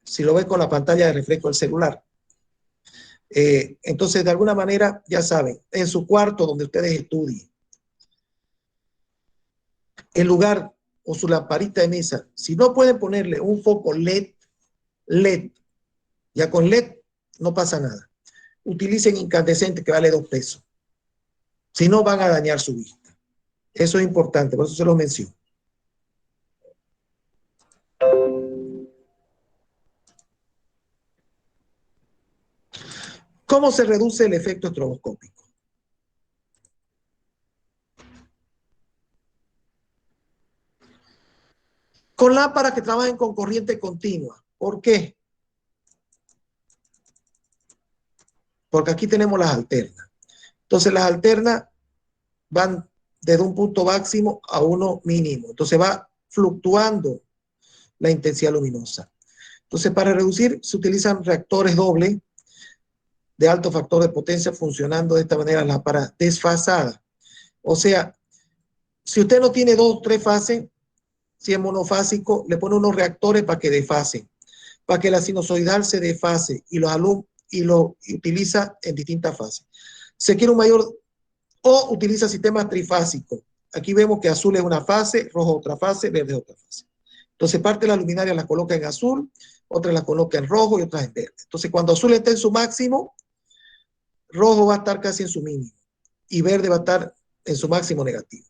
Si lo ve con la pantalla de refresco del celular. Entonces, de alguna manera, ya saben, en su cuarto donde ustedes estudien, el lugar o su lamparita de mesa, si no pueden ponerle un foco LED, ya con LED no pasa nada. Utilicen incandescente que vale 2 pesos. Si no, van a dañar su vista. Eso es importante, por eso se lo menciono. ¿Cómo se reduce el efecto estroboscópico? Con lámparas que trabajen con corriente continua. ¿Por qué? Porque aquí tenemos las alternas. Entonces las alternas van desde un punto máximo a uno mínimo. Entonces va fluctuando la intensidad luminosa. Entonces para reducir se utilizan reactores dobles de alto factor de potencia funcionando de esta manera la lámpara desfasada. O sea, si usted no tiene 2 o 3 fases, si es monofásico, le pone unos reactores para que desfasen, para que la sinusoidal se desfase y lo utiliza en distintas fases. Se quiere un mayor, o utiliza sistemas trifásicos. Aquí vemos que azul es una fase, rojo otra fase, verde otra fase. Entonces parte de la luminaria las coloca en azul, otras las coloca en rojo y otras en verde. Entonces cuando azul esté en su máximo, rojo va a estar casi en su mínimo y verde va a estar en su máximo negativo.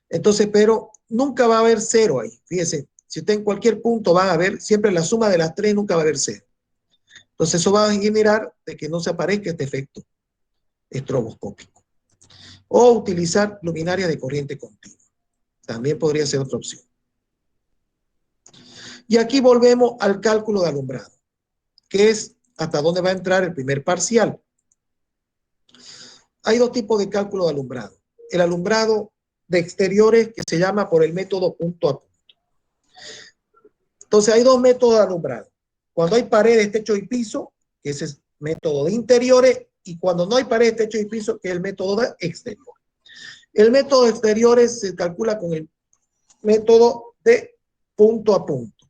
Entonces, pero nunca va a haber cero ahí. Fíjese, si usted en cualquier punto va a ver, siempre la suma de las 3 nunca va a haber cero. Entonces eso va a generar de que no se aparezca este efecto estroboscópico. O utilizar luminaria de corriente continua. También podría ser otra opción. Y aquí volvemos al cálculo de alumbrado, que es hasta dónde va a entrar el primer parcial. Hay 2 tipos de cálculo de alumbrado. El alumbrado de exteriores, que se llama por el método punto a punto. Entonces hay 2 métodos de alumbrado. Cuando hay paredes, techo y piso, que ese es método de interiores, y cuando no hay paredes, techo y piso, que es el método de exteriores. El método de exteriores se calcula con el método de punto a punto.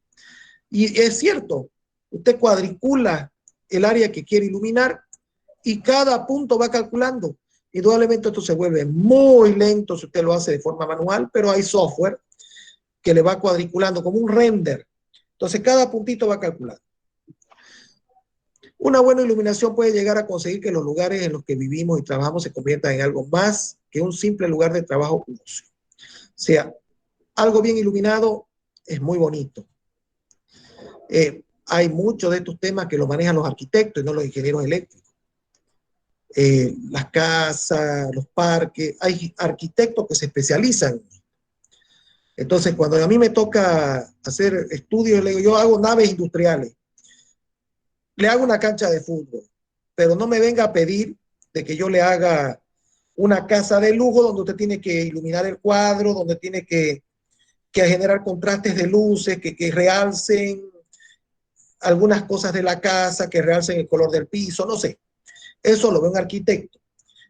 Y es cierto, usted cuadricula el área que quiere iluminar y cada punto va calculando. Indudablemente esto se vuelve muy lento si usted lo hace de forma manual, pero hay software que le va cuadriculando como un render. Entonces cada puntito va calculando. Una buena iluminación puede llegar a conseguir que los lugares en los que vivimos y trabajamos se conviertan en algo más que un simple lugar de trabajo u ocio. O sea, algo bien iluminado es muy bonito. Hay muchos de estos temas que los manejan los arquitectos y no los ingenieros eléctricos. Las casas, los parques, hay arquitectos que se especializan. Entonces, cuando a mí me toca hacer estudios, yo hago naves industriales, le hago una cancha de fútbol, pero no me venga a pedir de que yo le haga una casa de lujo donde usted tiene que iluminar el cuadro, donde tiene que generar contrastes de luces, que realcen algunas cosas de la casa, que realcen el color del piso, no sé. Eso lo ve un arquitecto.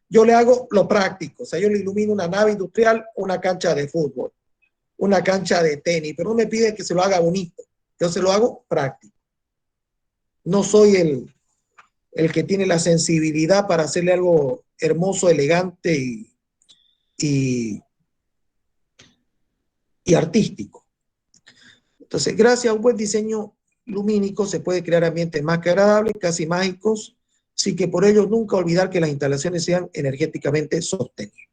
Yo le hago lo práctico, o sea, yo le ilumino una nave industrial, una cancha de fútbol, una cancha de tenis, pero no me pide que se lo haga bonito, yo se lo hago práctico. No soy el que tiene la sensibilidad para hacerle algo hermoso, elegante y artístico. Entonces, gracias a un buen diseño lumínico se puede crear ambientes más que agradables, casi mágicos, sin que por ello nunca olvidar que las instalaciones sean energéticamente sostenibles.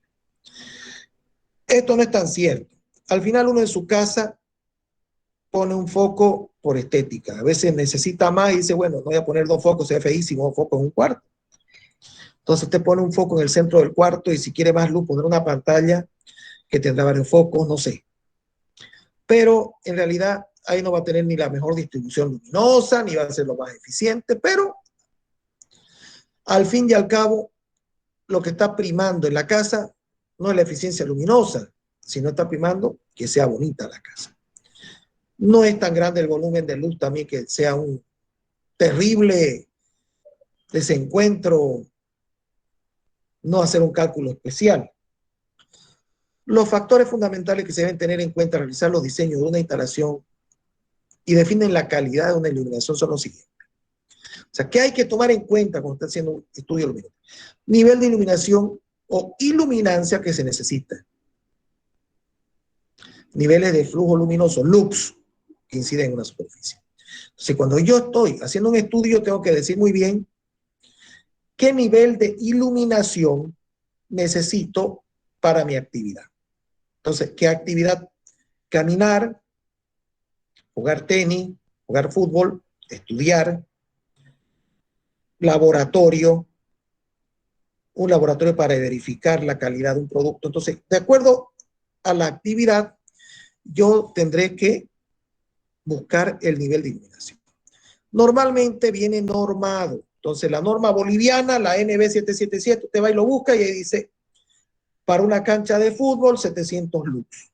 Esto no es tan cierto. Al final uno en su casa pone un foco por estética. A veces necesita más y dice, bueno, no voy a poner 2 focos, se ve feísimo, 2 focos en un cuarto. Entonces usted pone un foco en el centro del cuarto y si quiere más luz, poner una pantalla que tendrá varios focos, no sé. Pero en realidad ahí no va a tener ni la mejor distribución luminosa, ni va a ser lo más eficiente, pero al fin y al cabo, lo que está primando en la casa no es la eficiencia luminosa, sino está primando que sea bonita la casa. No es tan grande el volumen de luz también que sea un terrible desencuentro no hacer un cálculo especial. Los factores fundamentales que se deben tener en cuenta al realizar los diseños de una instalación y definen la calidad de una iluminación son los siguientes. O sea, ¿qué hay que tomar en cuenta cuando está haciendo un estudio luminoso? Nivel de iluminación o iluminancia que se necesita. Niveles de flujo luminoso, lux, que inciden en una superficie. Entonces, cuando yo estoy haciendo un estudio, tengo que decir muy bien qué nivel de iluminación necesito para mi actividad. Entonces, ¿qué actividad? Caminar, jugar tenis, jugar fútbol, estudiar, laboratorio, un laboratorio para verificar la calidad de un producto. Entonces, de acuerdo a la actividad, yo tendré que buscar el nivel de iluminación. Normalmente viene normado. Entonces, la norma boliviana, la NB777, usted va y lo busca y ahí dice, para una cancha de fútbol, 700 lux.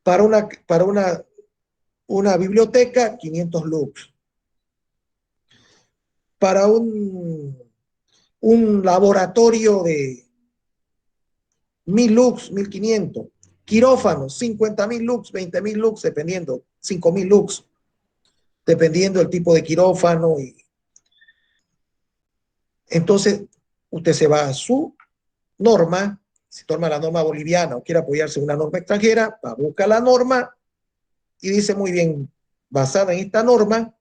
Para una biblioteca, 500 lux. para un laboratorio de 1000 lux, 1500. Quirófano, 50.000 lux, 20.000 lux, dependiendo, 5.000 lux, dependiendo del tipo de quirófano. Entonces, usted se va a su norma, si toma la norma boliviana o quiere apoyarse en una norma extranjera, va a buscar la norma y dice muy bien, basada en esta norma,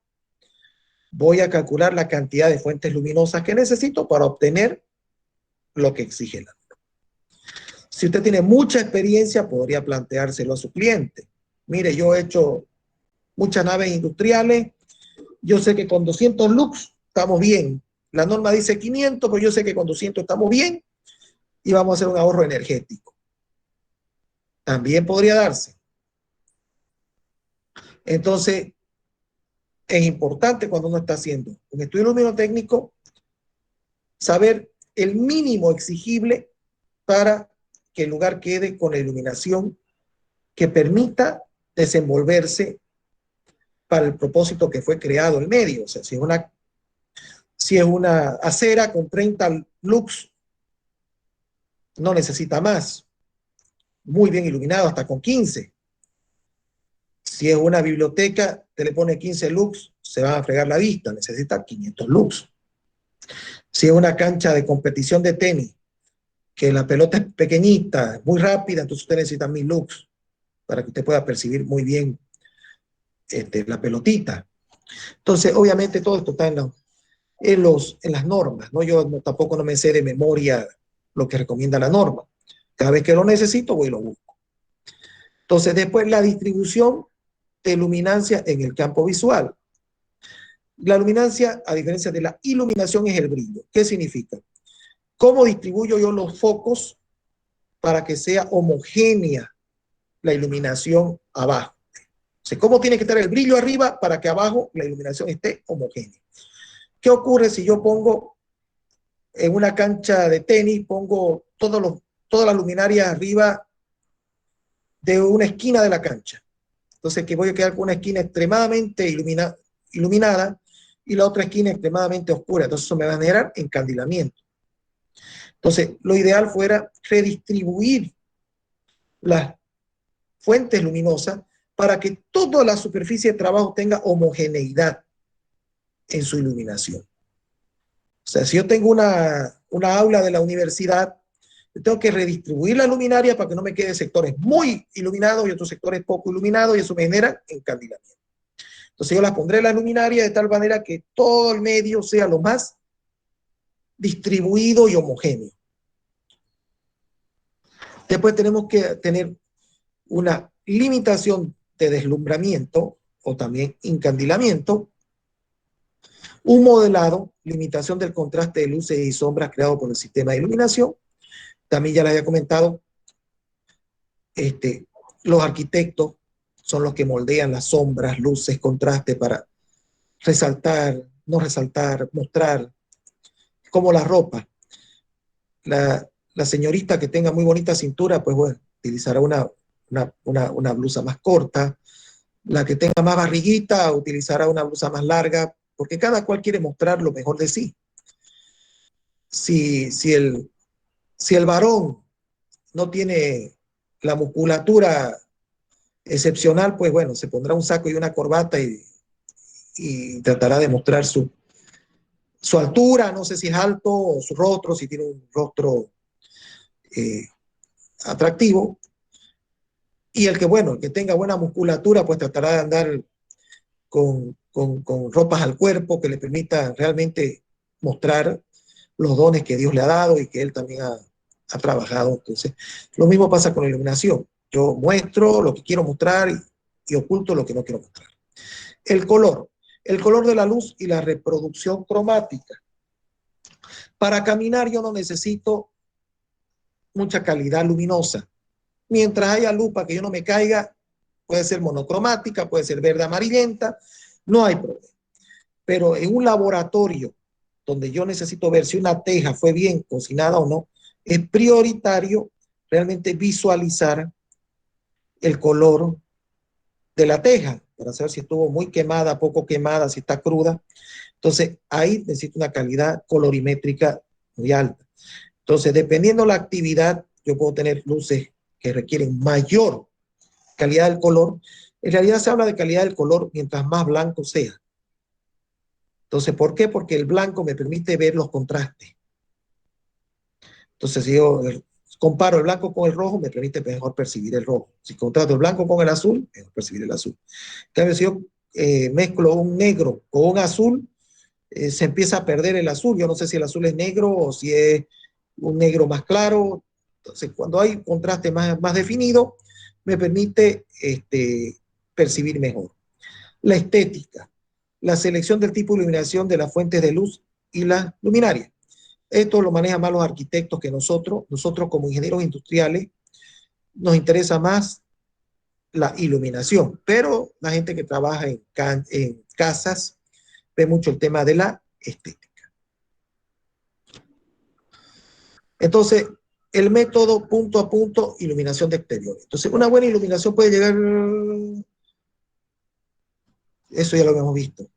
voy a calcular la cantidad de fuentes luminosas que necesito para obtener lo que exige la norma. Si usted tiene mucha experiencia, podría planteárselo a su cliente. Mire, yo he hecho muchas naves industriales, yo sé que con 200 lux estamos bien. La norma dice 500, pero yo sé que con 200 estamos bien y vamos a hacer un ahorro energético. También podría darse. Entonces, es importante cuando uno está haciendo un estudio luminotécnico saber el mínimo exigible para que el lugar quede con la iluminación que permita desenvolverse para el propósito que fue creado el medio. O sea, si es una acera con 30 lux, no necesita más. Muy bien iluminado, hasta con 15. Si es una biblioteca, te le pone 15 lux, se va a fregar la vista, necesita 500 lux. Si es una cancha de competición de tenis, que la pelota es pequeñita, muy rápida, entonces usted necesita 1000 lux para que usted pueda percibir muy bien la pelotita. Entonces, obviamente, todo esto está en las normas, ¿no? Yo tampoco no me sé de memoria lo que recomienda la norma. Cada vez que lo necesito, voy y lo busco. Entonces, después la distribución de luminancia en el campo visual. La luminancia, a diferencia de la iluminación, es el brillo. ¿Qué significa? ¿Cómo distribuyo yo los focos para que sea homogénea la iluminación abajo? O sea, ¿cómo tiene que estar el brillo arriba para que abajo la iluminación esté homogénea? ¿Qué ocurre si yo pongo en una cancha de tenis, pongo todas las luminarias arriba de una esquina de la cancha? Entonces, que voy a quedar con una esquina extremadamente iluminada y la otra esquina extremadamente oscura. Entonces, eso me va a generar encandilamiento. Entonces, lo ideal fuera redistribuir las fuentes luminosas para que toda la superficie de trabajo tenga homogeneidad en su iluminación. O sea, si yo tengo una aula de la universidad, yo tengo que redistribuir la luminaria para que no me quede sectores muy iluminados y otros sectores poco iluminados, y eso me genera encandilamiento. Entonces yo las pondré en la luminaria de tal manera que todo el medio sea lo más distribuido y homogéneo. Después tenemos que tener una limitación de deslumbramiento o también encandilamiento, un modelado, limitación del contraste de luces y sombras creado por el sistema de iluminación. También ya les había comentado, los arquitectos son los que moldean las sombras, luces, contraste para resaltar, no resaltar, mostrar, como la ropa. La señorita que tenga muy bonita cintura, pues bueno, utilizará una blusa más corta. La que tenga más barriguita utilizará una blusa más larga, porque cada cual quiere mostrar lo mejor de sí. Si el varón no tiene la musculatura excepcional, pues bueno, se pondrá un saco y una corbata y tratará de mostrar su altura, no sé si es alto, o su rostro, si tiene un rostro atractivo. Y el que tenga buena musculatura, pues tratará de andar con ropas al cuerpo que le permita realmente mostrar los dones que Dios le ha dado y que él también ha trabajado. Entonces, lo mismo pasa con la iluminación. Yo muestro lo que quiero mostrar y oculto lo que no quiero mostrar. El color de la luz y la reproducción cromática. Para caminar yo no necesito mucha calidad luminosa. Mientras haya luz para que yo no me caiga, puede ser monocromática, puede ser verde amarillenta, no hay problema. Pero en un laboratorio donde yo necesito ver si una teja fue bien cocinada o no, es prioritario realmente visualizar el color de la teja para saber si estuvo muy quemada, poco quemada, si está cruda. Entonces, ahí necesito una calidad colorimétrica muy alta. Entonces, dependiendo la actividad, yo puedo tener luces que requieren mayor calidad del color. En realidad se habla de calidad del color mientras más blanco sea. Entonces, ¿por qué? Porque el blanco me permite ver los contrastes. Entonces, si yo comparo el blanco con el rojo, me permite mejor percibir el rojo. Si contrasto el blanco con el azul, mejor percibir el azul. En cambio, si yo mezclo un negro con un azul, se empieza a perder el azul. Yo no sé si el azul es negro o si es un negro más claro. Entonces, cuando hay contraste más definido, me permite percibir mejor. La estética, la selección del tipo de iluminación de las fuentes de luz y las luminarias. Esto lo manejan más los arquitectos que nosotros. Nosotros como ingenieros industriales nos interesa más la iluminación, pero la gente que trabaja en casas ve mucho el tema de la estética. Entonces, el método punto a punto, iluminación de exterior. Entonces, una buena iluminación puede llegar... Eso ya lo habíamos visto.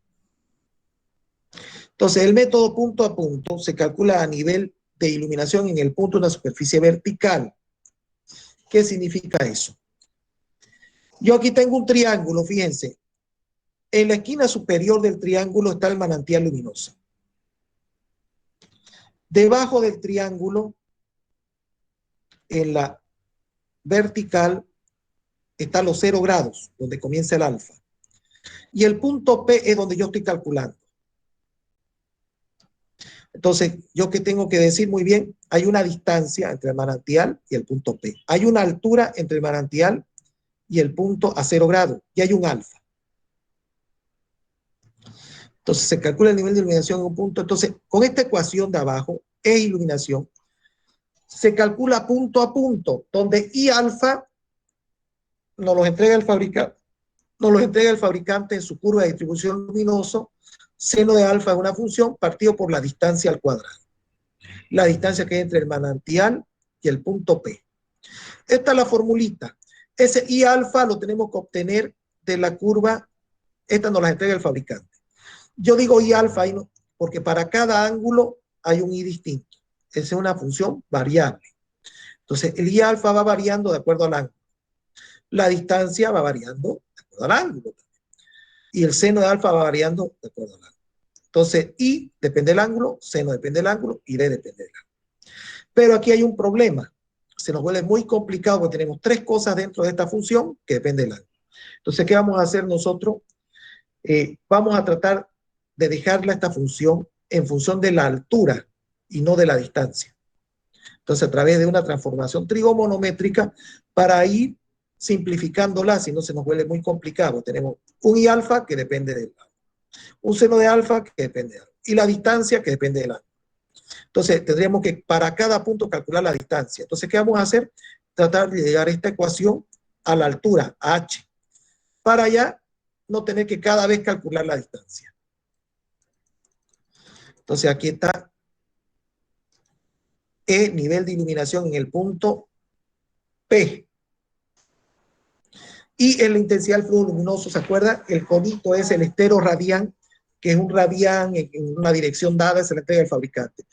Entonces, el método punto a punto se calcula a nivel de iluminación en el punto de una superficie vertical. ¿Qué significa eso? Yo aquí tengo un triángulo, fíjense. En la esquina superior del triángulo está el manantial luminoso. Debajo del triángulo, en la vertical, están los 0 grados, donde comienza el alfa. Y el punto P es donde yo estoy calculando. Entonces, yo que tengo que decir muy bien, hay una distancia entre el manantial y el punto P. Hay una altura entre el manantial y el punto a 0 grados. Y hay un alfa. Entonces, se calcula el nivel de iluminación en un punto. Entonces, con esta ecuación de abajo, E iluminación, se calcula punto a punto, donde I alfa nos los entrega el fabricante en su curva de distribución luminoso. Seno de alfa es una función partido por la distancia al cuadrado. La distancia que hay entre el manantial y el punto P. Esta es la formulita. Ese I alfa lo tenemos que obtener de la curva. Esta nos la entrega el fabricante. Yo digo I alfa porque para cada ángulo hay un I distinto. Esa es una función variable. Entonces, el I alfa va variando de acuerdo al ángulo. La distancia va variando de acuerdo al ángulo. Y el seno de alfa va variando de acuerdo al ángulo. Entonces, I depende del ángulo, seno depende del ángulo y D depende del ángulo. Pero aquí hay un problema. Se nos vuelve muy complicado porque tenemos 3 cosas dentro de esta función que dependen del ángulo. Entonces, ¿qué vamos a hacer nosotros? Vamos a tratar de dejarla esta función en función de la altura y no de la distancia. Entonces, a través de una transformación trigonométrica para ir simplificándola, si no se nos vuelve muy complicado. Tenemos un I alfa que depende del ángulo, un seno de alfa que depende del ángulo, y la distancia que depende del ángulo. Entonces, tendríamos que para cada punto calcular la distancia. Entonces, ¿qué vamos a hacer? Tratar de llegar a esta ecuación a la altura, h, para ya no tener que cada vez calcular la distancia. Entonces, aquí está E, nivel de iluminación en el punto P. Y en la intensidad del flujo luminoso, ¿se acuerda? El conito es el estero radián, que es un radián en una dirección dada, se le entrega el fabricante.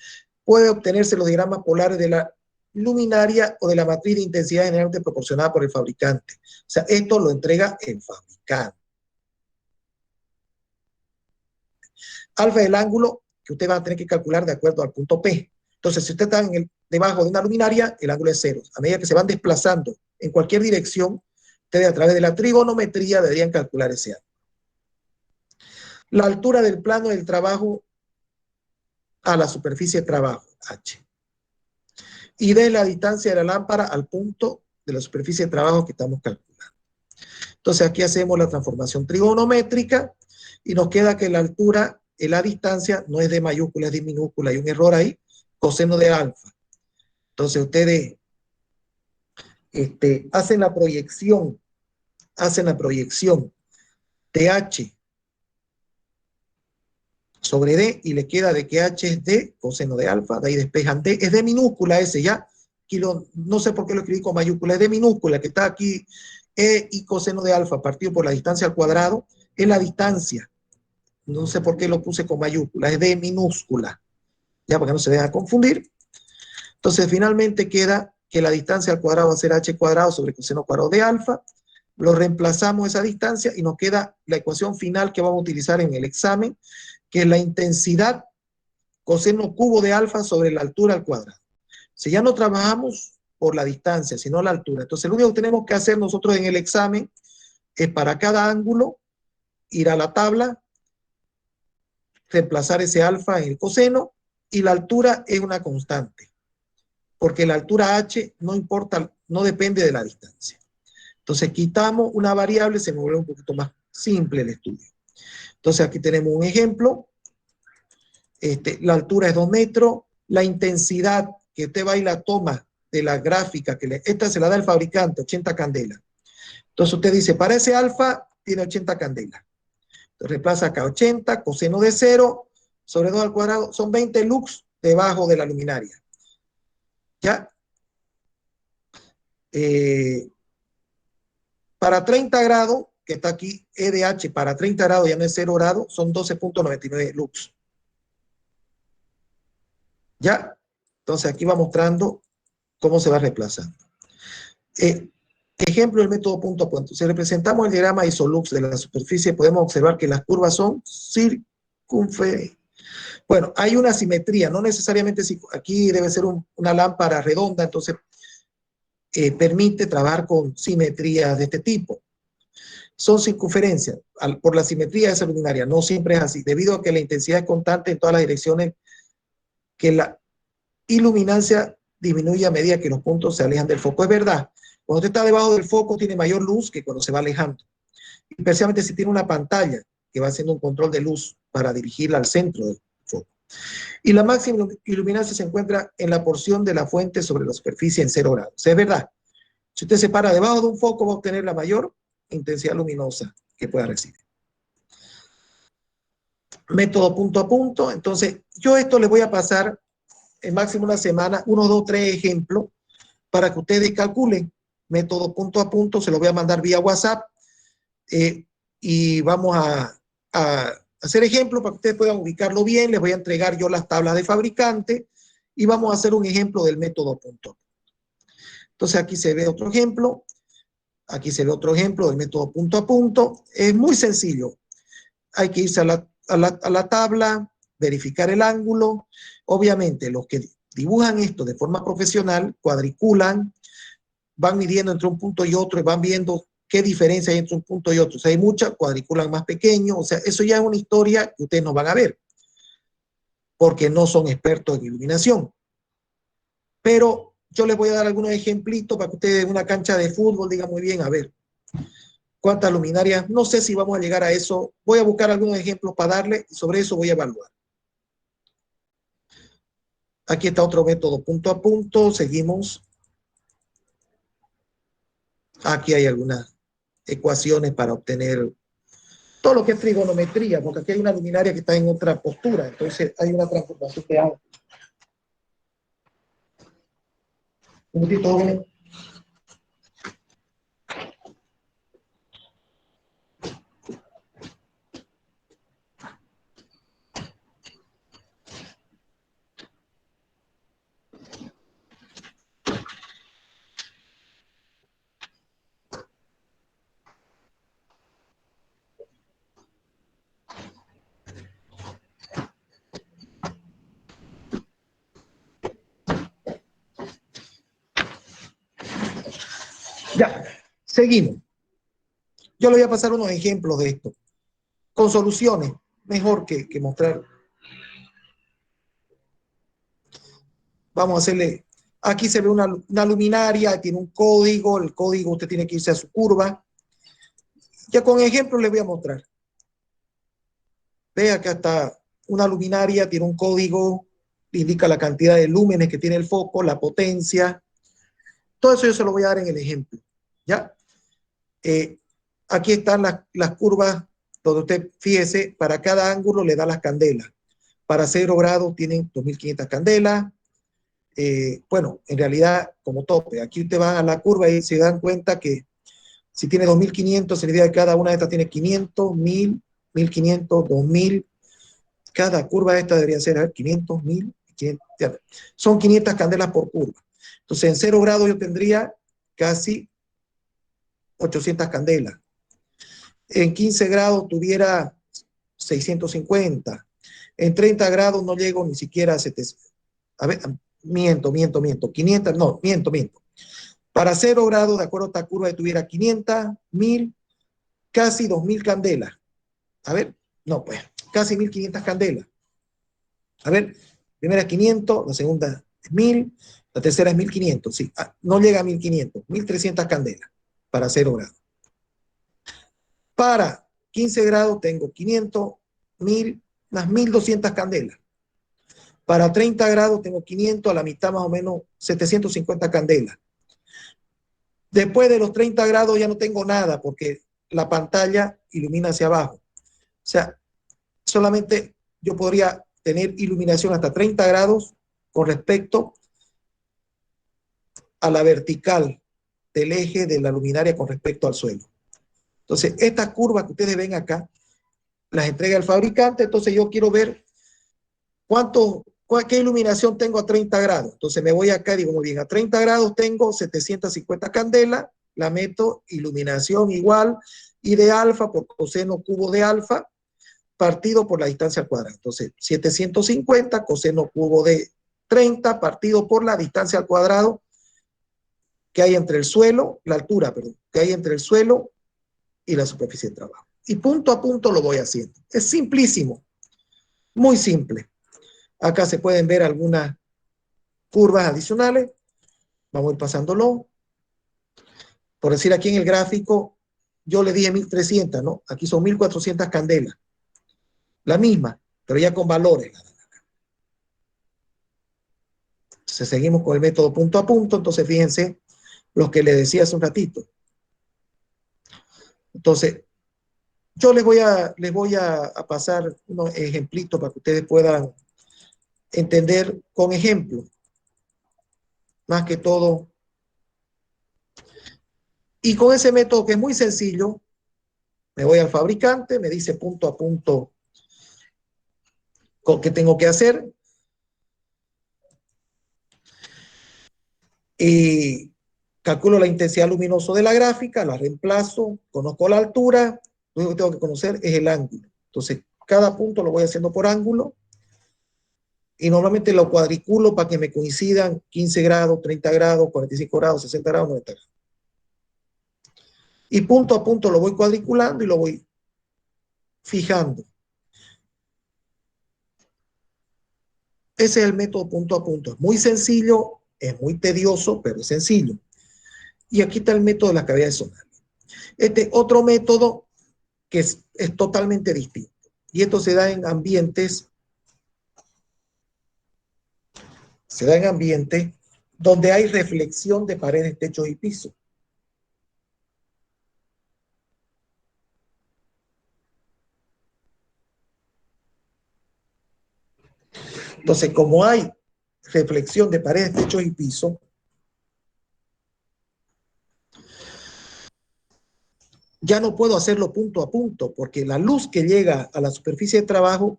Puede obtenerse los diagramas polares de la luminaria o de la matriz de intensidad generalmente proporcionada por el fabricante. O sea, esto lo entrega el fabricante. Alfa es el ángulo que usted va a tener que calcular de acuerdo al punto P. Entonces, si usted está debajo de una luminaria, el ángulo es 0. A medida que se van desplazando en cualquier dirección, ustedes a través de la trigonometría deberían calcular ese ángulo. La altura del plano del trabajo a la superficie de trabajo, H. Y de la distancia de la lámpara al punto de la superficie de trabajo que estamos calculando. Entonces aquí hacemos la transformación trigonométrica y nos queda que la altura y la distancia no es de mayúscula, es de minúscula. Hay un error ahí, coseno de alfa. Entonces ustedes hacen la proyección de H sobre D y le queda de que H es D, coseno de alfa, de ahí despejan D, es de minúscula ese ya, aquí no sé por qué lo escribí con mayúscula, es de minúscula, que está aquí, E y coseno de alfa partido por la distancia al cuadrado, es la distancia No sé por qué lo puse con mayúscula, es D minúscula. Ya, para que no se deja confundir. Entonces, finalmente queda que la distancia al cuadrado va a ser h cuadrado sobre coseno cuadrado de alfa. Lo reemplazamos esa distancia y nos queda la ecuación final que vamos a utilizar en el examen, que es la intensidad coseno cubo de alfa sobre la altura al cuadrado. Si ya no trabajamos por la distancia, sino la altura, entonces lo único que tenemos que hacer nosotros en el examen es para cada ángulo ir a la tabla, reemplazar ese alfa en el coseno, y la altura es una constante, porque la altura h no importa, no depende de la distancia. Entonces quitamos una variable, se me vuelve un poquito más simple el estudio. Entonces aquí tenemos un ejemplo. La altura es 2 metros, la intensidad que usted va y la toma de la gráfica, esta se la da el fabricante, 80 candelas. Entonces usted dice, para ese alfa tiene 80 candelas. Entonces reemplaza acá 80, coseno de 0, sobre 2 al cuadrado, son 20 lux debajo de la luminaria. ¿Ya? Para 30 grados, que está aquí, E de H para 30 grados ya no es 0 grados, son 12.99 lux. ¿Ya? Entonces aquí va mostrando cómo se va reemplazando. Ejemplo del método punto a punto. Si representamos el diagrama isolux de la superficie, podemos observar que las curvas son circunferentes. Bueno, hay una simetría, no necesariamente aquí debe ser una lámpara redonda, entonces permite trabajar con simetrías de este tipo. Son circunferencias por la simetría de esa luminaria, no siempre es así, debido a que la intensidad es constante en todas las direcciones, que la iluminancia disminuye a medida que los puntos se alejan del foco. Es verdad, cuando usted está debajo del foco tiene mayor luz que cuando se va alejando. Especialmente si tiene una pantalla que va haciendo un control de luz para dirigirla al centro del foco. Y la máxima iluminancia se encuentra en la porción de la fuente sobre la superficie en 0 grados. O sea, es verdad, si usted se para debajo de un foco va a obtener la mayor intensidad luminosa que pueda recibir. Método punto a punto. Entonces, yo esto les voy a pasar en máximo una semana, 1, 2, 3 ejemplos para que ustedes calculen. Método punto a punto, se lo voy a mandar vía WhatsApp y vamos a hacer ejemplos para que ustedes puedan ubicarlo bien. Les voy a entregar yo las tablas de fabricante y vamos a hacer un ejemplo del método punto a punto. Entonces aquí se ve otro ejemplo, aquí se ve otro ejemplo del método punto a punto. Es muy sencillo. Hay que irse a la tabla, verificar el ángulo. Obviamente los que dibujan esto de forma profesional cuadriculan, van midiendo entre un punto y otro y van viendo qué diferencia hay entre un punto y otro. O sea, hay muchas, cuadriculan más pequeños. O sea, eso ya es una historia que ustedes no van a ver porque no son expertos en iluminación. Pero yo les voy a dar algunos ejemplitos para que ustedes en una cancha de fútbol digan muy bien, a ver, cuántas luminarias. No sé si vamos a llegar a eso. Voy a buscar algunos ejemplos para darle y sobre eso voy a evaluar. Aquí está otro método punto a punto. Seguimos. Aquí hay algunas ecuaciones para obtener todo lo que es trigonometría, porque aquí hay una luminaria que está en otra postura, entonces hay una transformación de ángulo. Un momentito, joven. Ya, seguimos. Yo le voy a pasar unos ejemplos de esto, con soluciones, mejor que mostrar. Vamos a hacerle, aquí se ve una luminaria, tiene un código, el código usted tiene que irse a su curva. Ya con ejemplos les voy a mostrar. Ve, acá está una luminaria, tiene un código, indica la cantidad de lúmenes que tiene el foco, la potencia. Todo eso yo se lo voy a dar en el ejemplo. ¿Ya? Aquí están las curvas donde usted, fíjese, para cada ángulo le da las candelas. Para 0 grados tienen 2500 candelas. Bueno, en realidad como tope. Aquí usted va a la curva y se dan cuenta que si tiene 2500, significa que cada una de estas tiene 500, 1000 1500, 2000. Cada curva esta debería ser, a ver, 500, 1000, 500, ya. Son 500 candelas por curva. Entonces, en 0 grados yo tendría casi 800 candelas. En 15 grados tuviera 650. En 30 grados no llego ni siquiera a 700. A ver, miento. 500, no, miento. Para 0 grados, de acuerdo a esta curva, yo tuviera 500, 1000, casi 2000 candelas. A ver, no, pues, casi 1500 candelas. A ver, primera es 500, la segunda es 1000, la tercera es 1500. Sí, no llega a 1500, 1300 candelas para 0 grados. Para 15 grados tengo 500, 1000, más 1200 candelas. Para 30 grados tengo 500, a la mitad más o menos 750 candelas. Después de los 30 grados ya no tengo nada porque la pantalla ilumina hacia abajo. O sea, solamente yo podría tener iluminación hasta 30 grados con respecto a la vertical del eje de la luminaria con respecto al suelo. Entonces, estas curvas que ustedes ven acá, las entrega el fabricante. Entonces, yo quiero ver qué iluminación tengo a 30 grados. Entonces, me voy acá y digo, muy bien, a 30 grados tengo 750 candelas, la meto iluminación igual, y de alfa por coseno cubo de alfa, partido por la distancia al cuadrado. Entonces, 750 coseno cubo de 30 partido por la distancia al cuadrado que hay entre el suelo, la altura, perdón, que hay entre el suelo y la superficie de trabajo. Y punto a punto lo voy haciendo. Es simplísimo, muy simple. Acá se pueden ver algunas curvas adicionales. Vamos a ir pasándolo. Por decir, aquí en el gráfico, yo le dije 1300, ¿no? Aquí son 1400 candelas. La misma, pero ya con valores. Entonces seguimos con el método punto a punto. Entonces fíjense los que les decía hace un ratito. Entonces, yo les voy a pasar unos ejemplitos para que ustedes puedan entender con ejemplos. Más que todo. Y con ese método que es muy sencillo, me voy al fabricante, me dice punto a punto qué tengo que hacer. Y calculo la intensidad luminosa de la gráfica, la reemplazo, conozco la altura, lo único que tengo que conocer es el ángulo. Entonces, cada punto lo voy haciendo por ángulo y normalmente lo cuadriculo para que me coincidan 15 grados, 30 grados, 45 grados, 60 grados, 90 grados. Y punto a punto lo voy cuadriculando y lo voy fijando. Ese es el método punto a punto. Es muy sencillo, es muy tedioso, pero es sencillo. Y aquí está el método de las cavidades zonales. Este otro método que es totalmente distinto. Y esto se da en ambientes donde hay reflexión de paredes, techos y pisos. Entonces, como hay reflexión de paredes, techos y pisos, ya no puedo hacerlo punto a punto, porque la luz que llega a la superficie de trabajo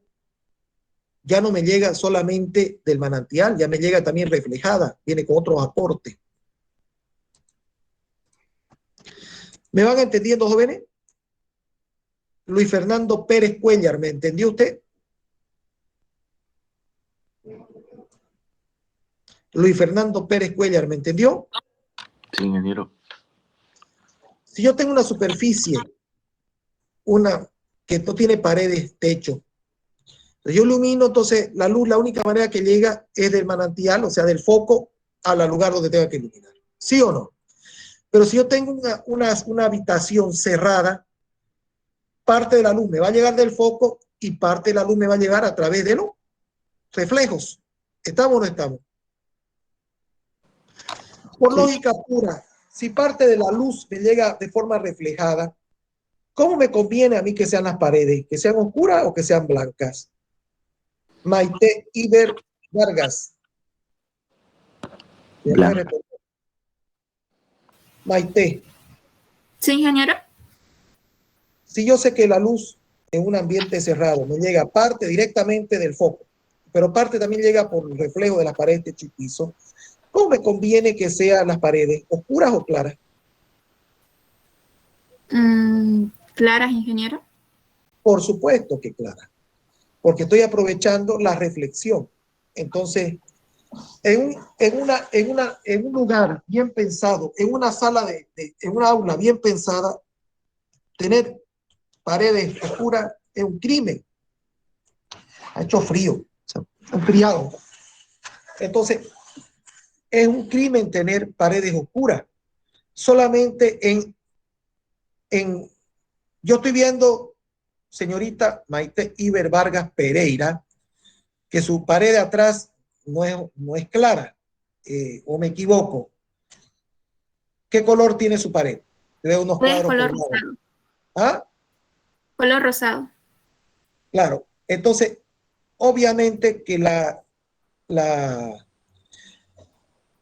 ya no me llega solamente del manantial, ya me llega también reflejada, viene con otros aportes. ¿Me van entendiendo, jóvenes? Luis Fernando Pérez Cuellar, ¿me entendió usted? Luis Fernando Pérez Cuellar, ¿me entendió? Sí, ingeniero. Si yo tengo una superficie, que no tiene paredes, techo, yo ilumino, entonces la luz, la única manera que llega es del manantial, o sea, del foco al lugar donde tenga que iluminar. ¿Sí o no? Pero si yo tengo una habitación cerrada, parte de la luz me va a llegar del foco y parte de la luz me va a llegar a través de los reflejos. ¿Estamos o no estamos? Por lógica pura, si parte de la luz me llega de forma reflejada, ¿cómo me conviene a mí que sean las paredes? ¿Que sean oscuras o que sean blancas? Maite Iber Vargas. Maite. Sí, ingeniero. Si yo sé que la luz en un ambiente cerrado. Me llega parte directamente del foco, pero parte también llega por el reflejo de las paredes, techo y piso. ¿Cómo me conviene que sean las paredes? ¿Oscuras o claras? ¿Claras, ingeniero? Por supuesto que claras, porque estoy aprovechando la reflexión. Entonces, en un lugar bien pensado, en una sala, en una aula bien pensada, tener paredes oscuras es un crimen. Ha hecho frío, o sea, enfriado. Entonces, es un crimen tener paredes oscuras. Solamente yo estoy viendo, señorita Maite Iber Vargas Pereira, que su pared de atrás no es clara, o me equivoco. ¿Qué color tiene su pared? Veo unos Es cuadros color colgados. rosado. ¿Ah? Color rosado. Claro. Entonces, obviamente que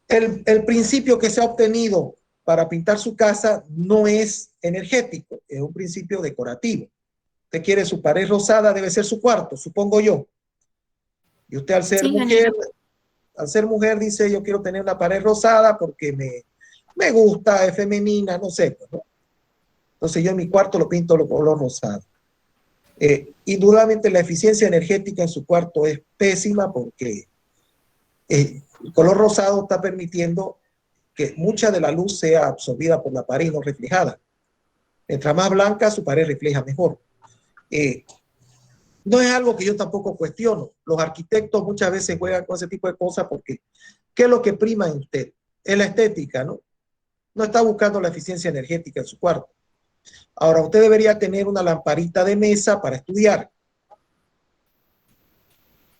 el principio que se ha obtenido para pintar su casa no es energético, es un principio decorativo. Usted quiere su pared rosada, debe ser su cuarto, supongo yo. Y usted al ser Sí, mujer, ingeniero. dice, yo quiero tener una pared rosada porque me gusta, es femenina, no sé, ¿no? Entonces yo en mi cuarto lo pinto de color rosado. Indudablemente la eficiencia energética en su cuarto es pésima porque el color rosado está permitiendo que mucha de la luz sea absorbida por la pared y no reflejada. Mientras más blanca, su pared refleja mejor. No es algo que yo tampoco cuestiono. Los arquitectos muchas veces juegan con ese tipo de cosas porque ¿qué es lo que prima en usted? Es la estética, ¿no? No está buscando la eficiencia energética en su cuarto. Ahora, usted debería tener una lamparita de mesa para estudiar.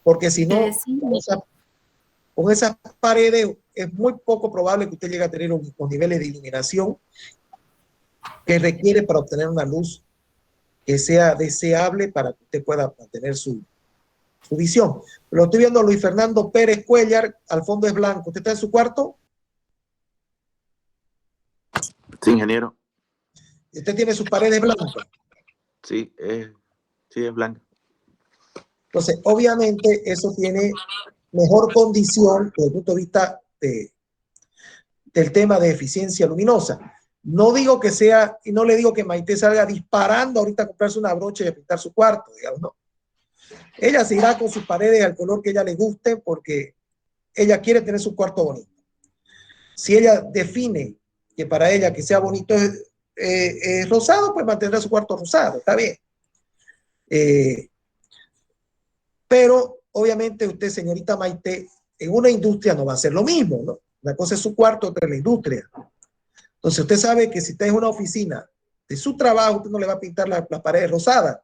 Porque si no, Sí. con esas paredes es muy poco probable que usted llegue a tener los niveles de iluminación que requiere para obtener una luz que sea deseable para que usted pueda mantener su visión. Lo estoy viendo a Luis Fernando Pérez Cuellar, al fondo es blanco. ¿Usted está en su cuarto? Sí, ingeniero. ¿Usted tiene sus paredes blancas? Sí, es blanca. Entonces, obviamente, eso tiene mejor condición desde el punto de vista del tema de eficiencia luminosa. No digo que sea, y no le digo que Maite salga disparando ahorita a comprarse una brocha y a pintar su cuarto, digamos, no. Ella se irá con sus paredes al color que ella le guste porque ella quiere tener su cuarto bonito. Si ella define que para ella que sea bonito es rosado, pues mantendrá su cuarto rosado, está bien. Pero obviamente usted, señorita Maite, en una industria no va a ser lo mismo, ¿no? Una cosa es su cuarto, otra es la industria. Entonces usted sabe que si está en una oficina de su trabajo, usted no le va a pintar las paredes rosadas,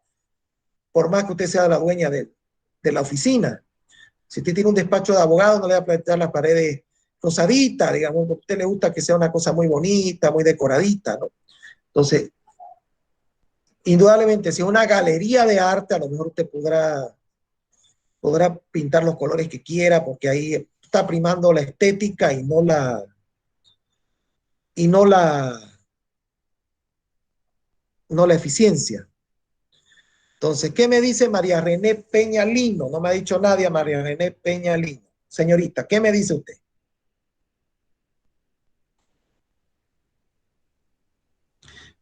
por más que usted sea la dueña de la oficina. Si usted tiene un despacho de abogado, no le va a pintar las paredes rosaditas, digamos, a usted le gusta que sea una cosa muy bonita, muy decoradita, ¿no? Entonces, indudablemente, si es una galería de arte, a lo mejor usted podrá pintar los colores que quiera, porque ahí está primando la estética y no la eficiencia. Entonces, ¿qué me dice María René Peñalino? No me ha dicho nadie a María René Peñalino. Señorita, ¿qué me dice usted?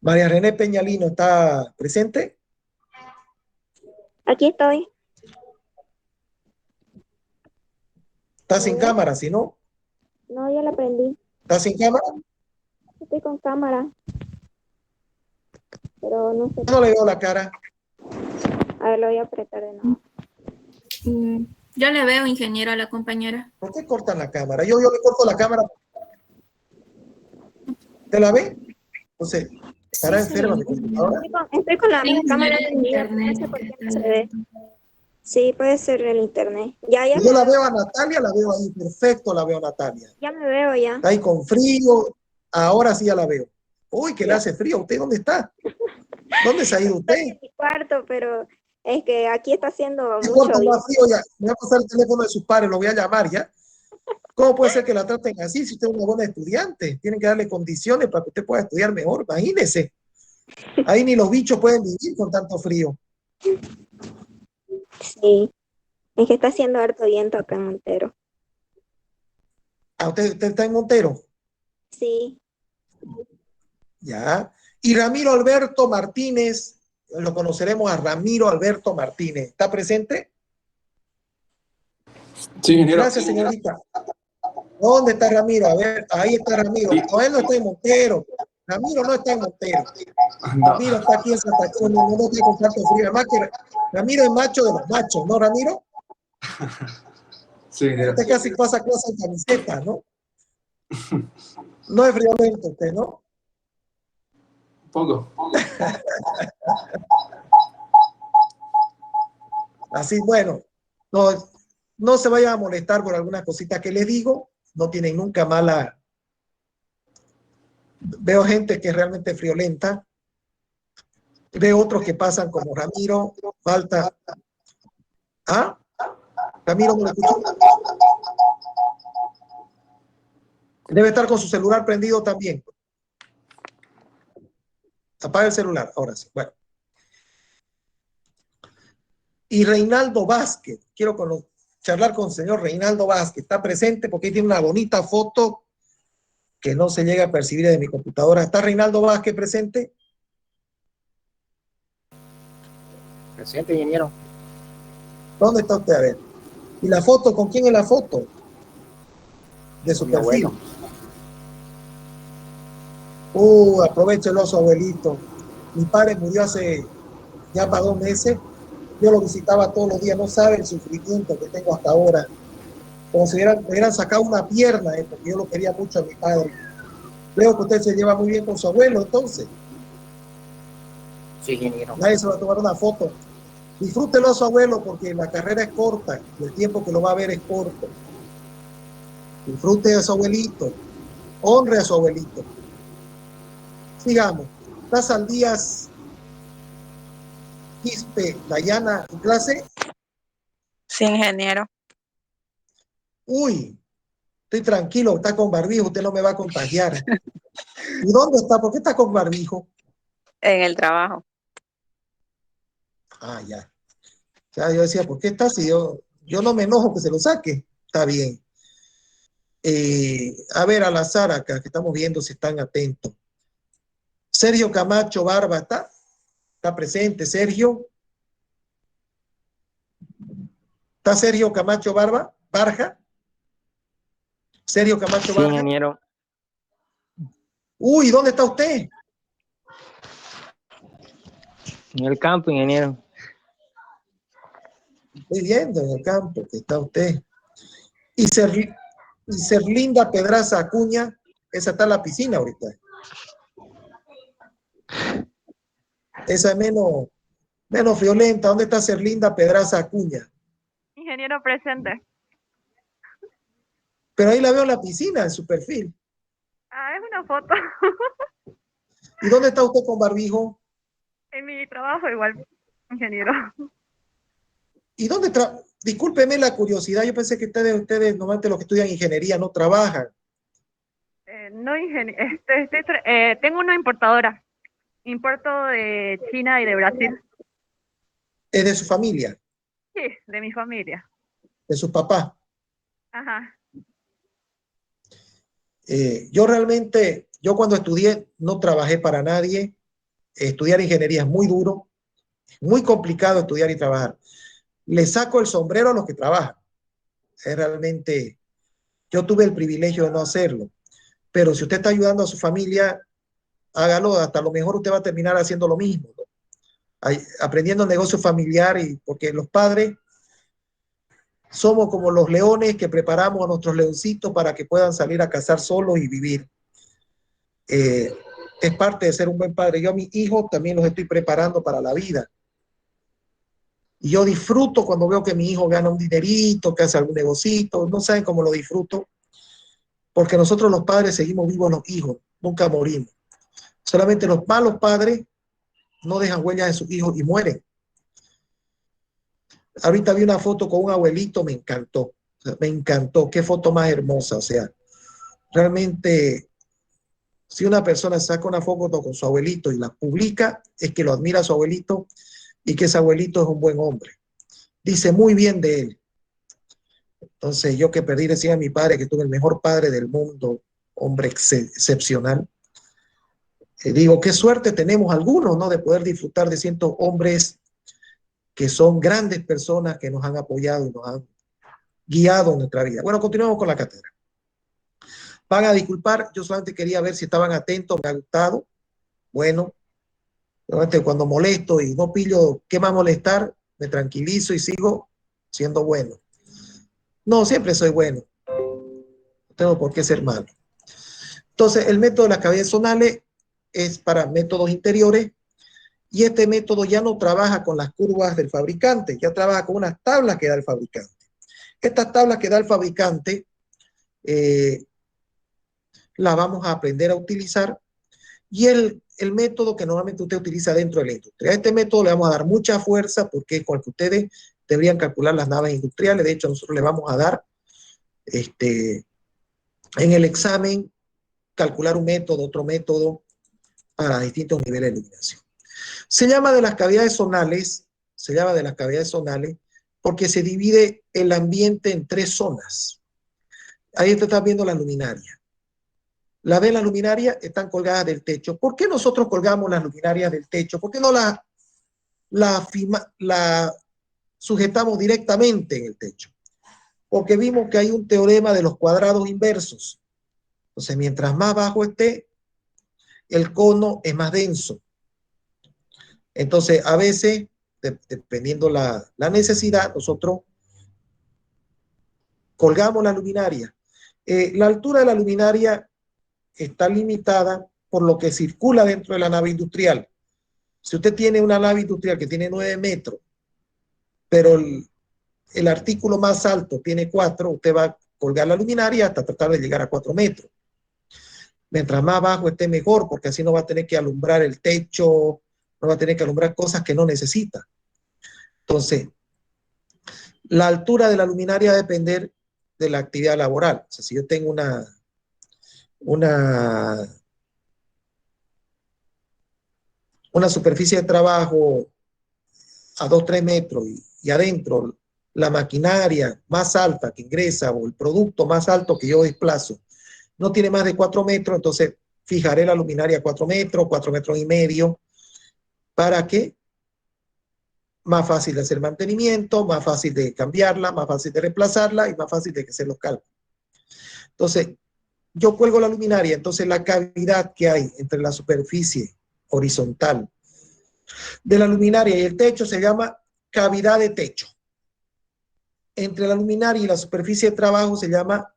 María René Peñalino, ¿está presente? Aquí estoy. ¿Está sin cámara, si no? No, ya la prendí. ¿Está sin cámara? Estoy con cámara. Pero no sé. No le veo la cara. A ver, lo voy a apretar de nuevo. Yo le veo, ingeniero, a la compañera. ¿Por qué cortan la cámara? Yo le corto la cámara. ¿Te la ve? Entonces, estará enferma mi computadora. Estoy con la Sí, cámara el prendida. internet. No sé por qué no se ve. Sí, puede ser el internet. Ya Yo la veo a Natalia, la veo ahí. Perfecto, la veo a Natalia. Ya me veo ya. Está ahí con frío. Ahora sí ya la veo. Uy, que le hace frío. ¿Usted dónde está? ¿Dónde se ha ido usted? Estoy en mi cuarto, pero es que aquí está haciendo ¿Qué mucho cuarto viento. más frío ya? Me voy a pasar el teléfono de sus padres, lo voy a llamar ya. ¿Cómo puede ser que la traten así si usted es una buena estudiante? Tienen que darle condiciones para que usted pueda estudiar mejor. Imagínese. Ahí ni los bichos pueden vivir con tanto frío. Sí, es que está haciendo harto viento acá en Montero. Ah, usted está en Montero. Sí, Ya. Y Ramiro Alberto Martínez, lo conoceremos a Ramiro Alberto Martínez. ¿Está presente? Sí, ingeniero. Gracias, señorita. ¿Dónde está Ramiro? A ver, ahí está Ramiro. No, él no está en Montero. Ramiro no está en Montero. No. Ramiro está aquí en Santa Cruz, no está con tanto frío. Además que Ramiro es macho de los machos, ¿no, Ramiro? Sí, ingeniero. Usted casi pasa cosas en camiseta, ¿no? No es friolento usted, ¿no? Poco. Así, bueno, no se vayan a molestar por algunas cositas que les digo. No tienen nunca mala. Veo gente que es realmente friolenta. Veo otros que pasan como Ramiro. Falta. ¿Ah? Ramiro no lo escuchó. Debe estar con su celular prendido también. Apaga el celular, ahora sí. Bueno. Y Reinaldo Vázquez. Quiero charlar con el señor Reinaldo Vázquez. Está presente porque ahí tiene una bonita foto que no se llega a percibir de mi computadora. ¿Está Reinaldo Vázquez presente? Presente, ingeniero. ¿Dónde está usted? A ver. ¿Y la foto? ¿Con quién es la foto? De su perfil. Abuelo. Aprovechelo a su abuelito. Mi padre murió hace ya para 2 meses. Yo lo visitaba todos los días. No sabe el sufrimiento que tengo hasta ahora. Como si me hubieran sacado una pierna, porque yo lo quería mucho a mi padre. Veo que usted se lleva muy bien con su abuelo, entonces. Sí, ingeniero. Nadie se va a tomar una foto. Disfrútelo a su abuelo porque la carrera es corta y el tiempo que lo va a ver es corto. Disfrute a su abuelito. Honre a su abuelito. Sigamos. Casa Díaz Quispe, Dayana, ¿en clase? Sí, ingeniero. Uy, estoy tranquilo, está con barbijo, usted no me va a contagiar. ¿Y dónde está? ¿Por qué está con barbijo? En el trabajo. Ah, ya. Ya yo decía, ¿por qué está así? Yo no me enojo que se lo saque. Está bien. A ver, al azar acá, que estamos viendo si están atentos. Sergio Camacho Barba, ¿está presente, Sergio? ¿Está Sergio Camacho Barja? Sergio Camacho Sí, Barja. ingeniero. Uy, ¿dónde está usted? En el campo, ingeniero. Estoy viendo en el campo que está usted. Y Serlinda Pedraza Acuña, esa está en la piscina ahorita. Esa es menos violenta. ¿Dónde está Serlinda Pedraza Acuña? Ingeniero presente. Pero ahí la veo en la piscina, en su perfil. Ah, es una foto. ¿Y dónde está usted con barbijo? En mi trabajo igual, ingeniero. ¿Y dónde Discúlpeme la curiosidad, yo pensé que ustedes normalmente los que estudian ingeniería no trabajan. No, ingeniero. Tengo una importadora. Importo de China y de Brasil. ¿Es de su familia? Sí, de mi familia. ¿De sus papás? Ajá. Yo cuando estudié no trabajé para nadie. Estudiar ingeniería es muy duro, muy complicado estudiar y trabajar. Le saco el sombrero a los que trabajan. Realmente, yo tuve el privilegio de no hacerlo. Pero si usted está ayudando a su familia, hágalo. Hasta lo mejor usted va a terminar haciendo lo mismo, ¿no? Aprendiendo el negocio familiar, porque los padres somos como los leones que preparamos a nuestros leoncitos para que puedan salir a cazar solos y vivir. Es parte de ser un buen padre. Yo a mis hijos también los estoy preparando para la vida. Y yo disfruto cuando veo que mi hijo gana un dinerito, que hace algún negocito. No saben cómo lo disfruto. Porque nosotros los padres seguimos vivos los hijos. Nunca morimos. Solamente los malos padres no dejan huellas en sus hijos y mueren. Ahorita vi una foto con un abuelito, me encantó. O sea, me encantó. Qué foto más hermosa. O sea, realmente, si una persona saca una foto con su abuelito y la publica, es que lo admira a su abuelito y que ese abuelito es un buen hombre. Dice muy bien de él. Entonces, yo que perdí recién a mi padre, que tuve el mejor padre del mundo, hombre excepcional, digo, qué suerte tenemos algunos, ¿no? De poder disfrutar de cientos hombres que son grandes personas que nos han apoyado y nos han guiado en nuestra vida. Bueno, continuamos con la cátedra. Van a disculpar, yo solamente quería ver si estaban atentos, me ha gustado. Bueno, cuando molesto y no pillo qué más molestar, me tranquilizo y sigo siendo bueno. No, siempre soy bueno. No tengo por qué ser malo. Entonces, el método de las cavidades zonales es para métodos interiores y este método ya no trabaja con las curvas del fabricante, ya trabaja con unas tablas que da el fabricante. Estas tablas que da el fabricante las vamos a aprender a utilizar y el método que normalmente usted utiliza dentro de la industria. A este método le vamos a dar mucha fuerza porque es con el que ustedes deberían calcular las naves industriales. De hecho, nosotros le vamos a dar en el examen calcular un método, otro método para distintos niveles de iluminación. Se llama de las cavidades zonales, porque se divide el ambiente en 3 zonas. Ahí usted está viendo la luminaria. Las luminarias están colgadas del techo. ¿Por qué nosotros colgamos las luminarias del techo? ¿Por qué no la sujetamos directamente en el techo? Porque vimos que hay un teorema de los cuadrados inversos. Entonces, mientras más bajo esté, el cono es más denso. Entonces, a veces, dependiendo la necesidad, nosotros colgamos la luminaria. La altura de la luminaria está limitada por lo que circula dentro de la nave industrial. Si usted tiene una nave industrial que tiene 9 metros, pero el artículo más alto tiene 4, usted va a colgar la luminaria hasta tratar de llegar a 4 metros. Mientras más bajo esté mejor, porque así no va a tener que alumbrar el techo, no va a tener que alumbrar cosas que no necesita. Entonces, la altura de la luminaria va a depender de la actividad laboral. O sea, si yo tengo una superficie de trabajo a 2-3 metros y adentro la maquinaria más alta que ingresa o el producto más alto que yo desplazo no tiene más de 4 metros, entonces fijaré la luminaria a 4 metros, 4 metros y medio, para que más fácil de hacer mantenimiento, más fácil de cambiarla, más fácil de reemplazarla y más fácil de hacer los cálculos. Entonces, yo cuelgo la luminaria, entonces la cavidad que hay entre la superficie horizontal de la luminaria y el techo se llama cavidad de techo. Entre la luminaria y la superficie de trabajo se llama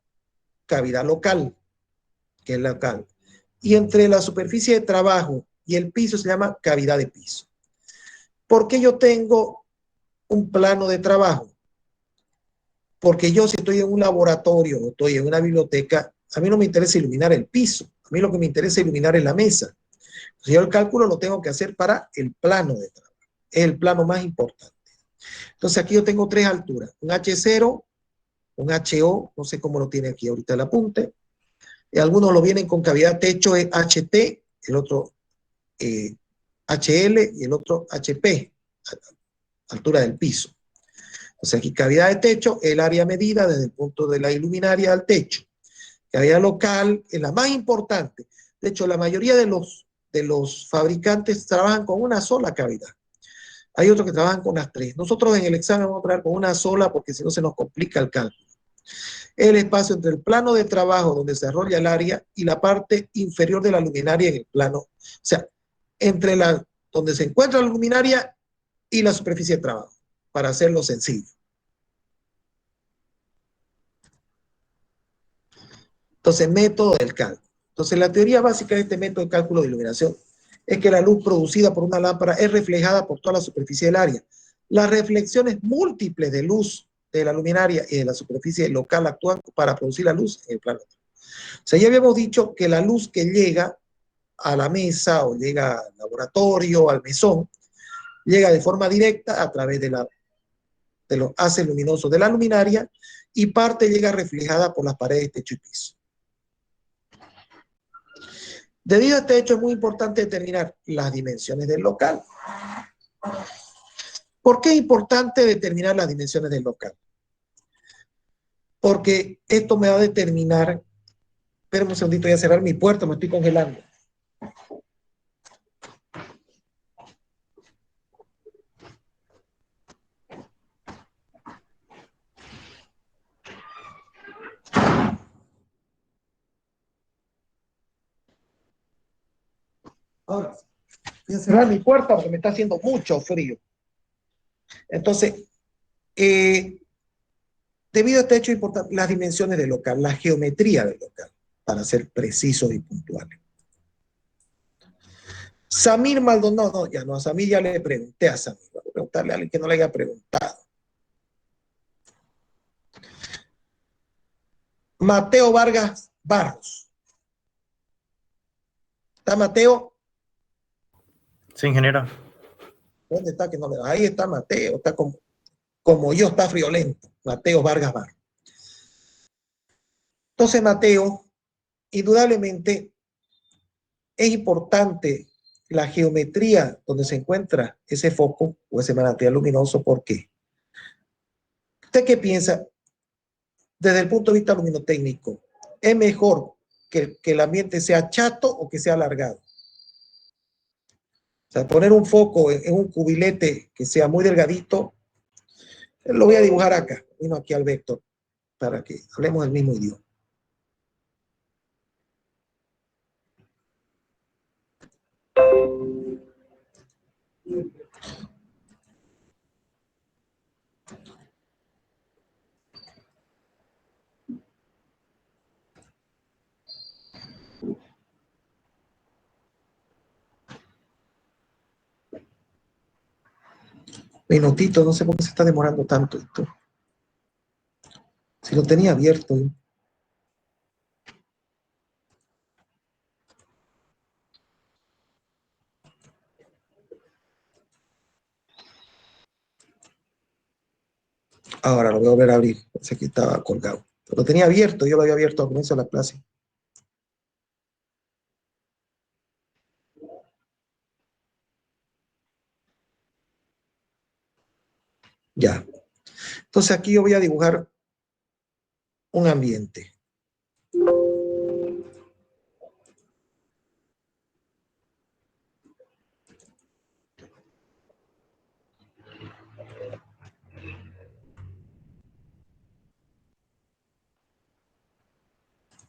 cavidad local, que es local. Y entre la superficie de trabajo y el piso se llama cavidad de piso. ¿Por qué yo tengo un plano de trabajo? Porque yo, si estoy en un laboratorio o estoy en una biblioteca, a mí no me interesa iluminar el piso. A mí lo que me interesa iluminar es la mesa. Entonces, yo el cálculo lo tengo que hacer para el plano de trabajo. Es el plano más importante. Entonces, aquí yo tengo 3 alturas. Un H0, un HO, no sé cómo lo tiene aquí ahorita el apunte. Y algunos lo vienen con cavidad techo es HT, el otro HL y el otro HP, altura del piso. O sea, aquí cavidad de techo es el área medida desde el punto de la iluminaria al techo. Cavidad local es la más importante. De hecho, la mayoría de los fabricantes trabajan con una sola cavidad. Hay otros que trabajan con las 3. Nosotros en el examen vamos a trabajar con una sola porque si no se nos complica el cálculo. El espacio entre el plano de trabajo donde se desarrolla el área y la parte inferior de la luminaria en el plano. O sea, entre donde se encuentra la luminaria y la superficie de trabajo, para hacerlo sencillo. Entonces, método del cálculo. Entonces, la teoría básica de este método de cálculo de iluminación es que la luz producida por una lámpara es reflejada por toda la superficie del área. Las reflexiones múltiples de luz de la luminaria y de la superficie local actúan para producir la luz en el plano. O sea, ya habíamos dicho que la luz que llega a la mesa o llega al laboratorio, al mesón, llega de forma directa a través de los haces luminosos de la luminaria y parte llega reflejada por las paredes, techo y piso. Debido a este hecho es muy importante determinar las dimensiones del local. ¿Por qué es importante determinar las dimensiones del local? Porque esto me va a determinar, espera un segundito, voy a cerrar mi puerta, me estoy congelando. Ahora, voy a cerrar mi puerta porque me está haciendo mucho frío. Entonces, debido a este hecho importante, las dimensiones del local, la geometría del local, para ser precisos y puntuales. Samir Maldonado, ya no, a Samir ya le pregunté a Samir, voy a preguntarle a alguien que no le haya preguntado. Mateo Vargas Barros. ¿Está Mateo? Sí, ingeniero. ¿Dónde está? Que no le... Ahí está Mateo, está como yo, está friolento. Mateo Vargas Barros. Entonces, Mateo, indudablemente es importante la geometría donde se encuentra ese foco o ese manantial luminoso. ¿Por qué? ¿Usted qué piensa? Desde el punto de vista luminotécnico, ¿es mejor que el ambiente sea chato o que sea alargado? O sea, poner un foco en un cubilete que sea muy delgadito, lo voy a dibujar acá, vino aquí al vector, para que hablemos el mismo idioma. Minutito, no sé por qué se está demorando tanto esto. Si lo tenía abierto. Ahora lo voy a volver a abrir. Pensé que estaba colgado. Lo tenía abierto, yo lo había abierto al comienzo de la clase. Ya. Entonces aquí yo voy a dibujar un ambiente.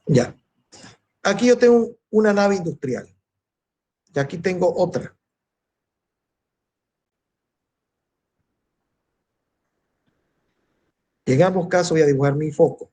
Ya. Aquí yo tengo una nave industrial. Y aquí tengo otra. Y en ambos casos voy a dibujar mi foco.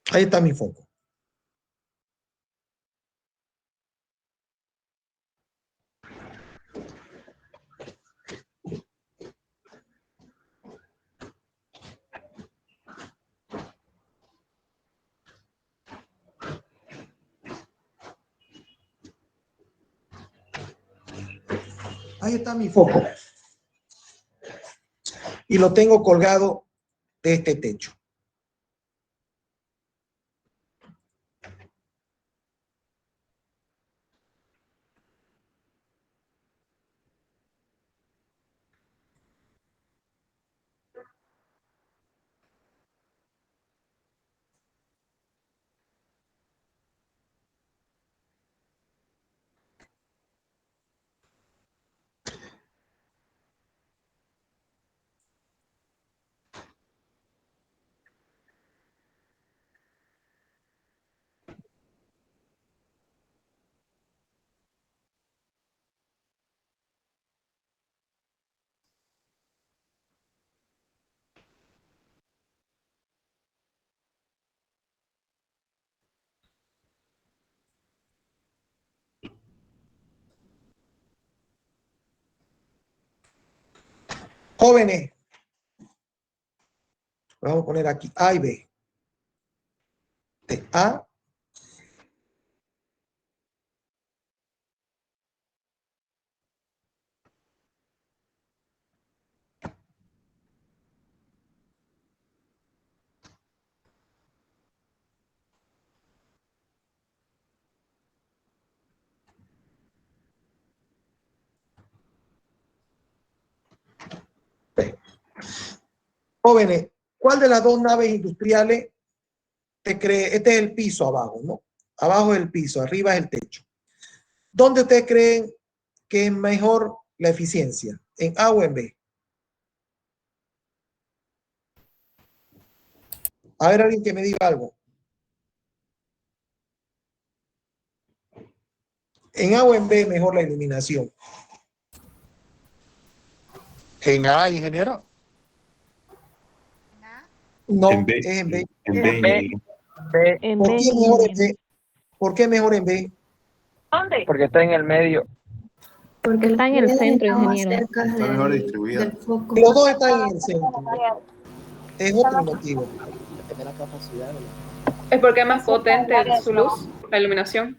Ahí está mi foco. Ahí está mi foco. Y lo tengo colgado de este techo. Jóvenes, vamos a poner aquí A y B. De A. B. Jóvenes, ¿cuál de las dos naves industriales te cree? Este es el piso abajo, ¿no? Abajo es el piso, arriba es el techo. ¿Dónde ustedes creen que es mejor la eficiencia? ¿En A o en B? A ver, alguien que me diga algo. ¿En A o en B mejor la iluminación? En A, ingeniero. No, En B. es en B. En B, ingeniero. En ¿Por qué mejor en B? ¿Por qué mejor en B? ¿Dónde? porque está en el medio. Porque Está en el centro, está más ingeniero. cerca Está mejor del, distribuida. del foco. Los dos están en el centro. Es otro motivo. Es porque es más potente su luz, la iluminación.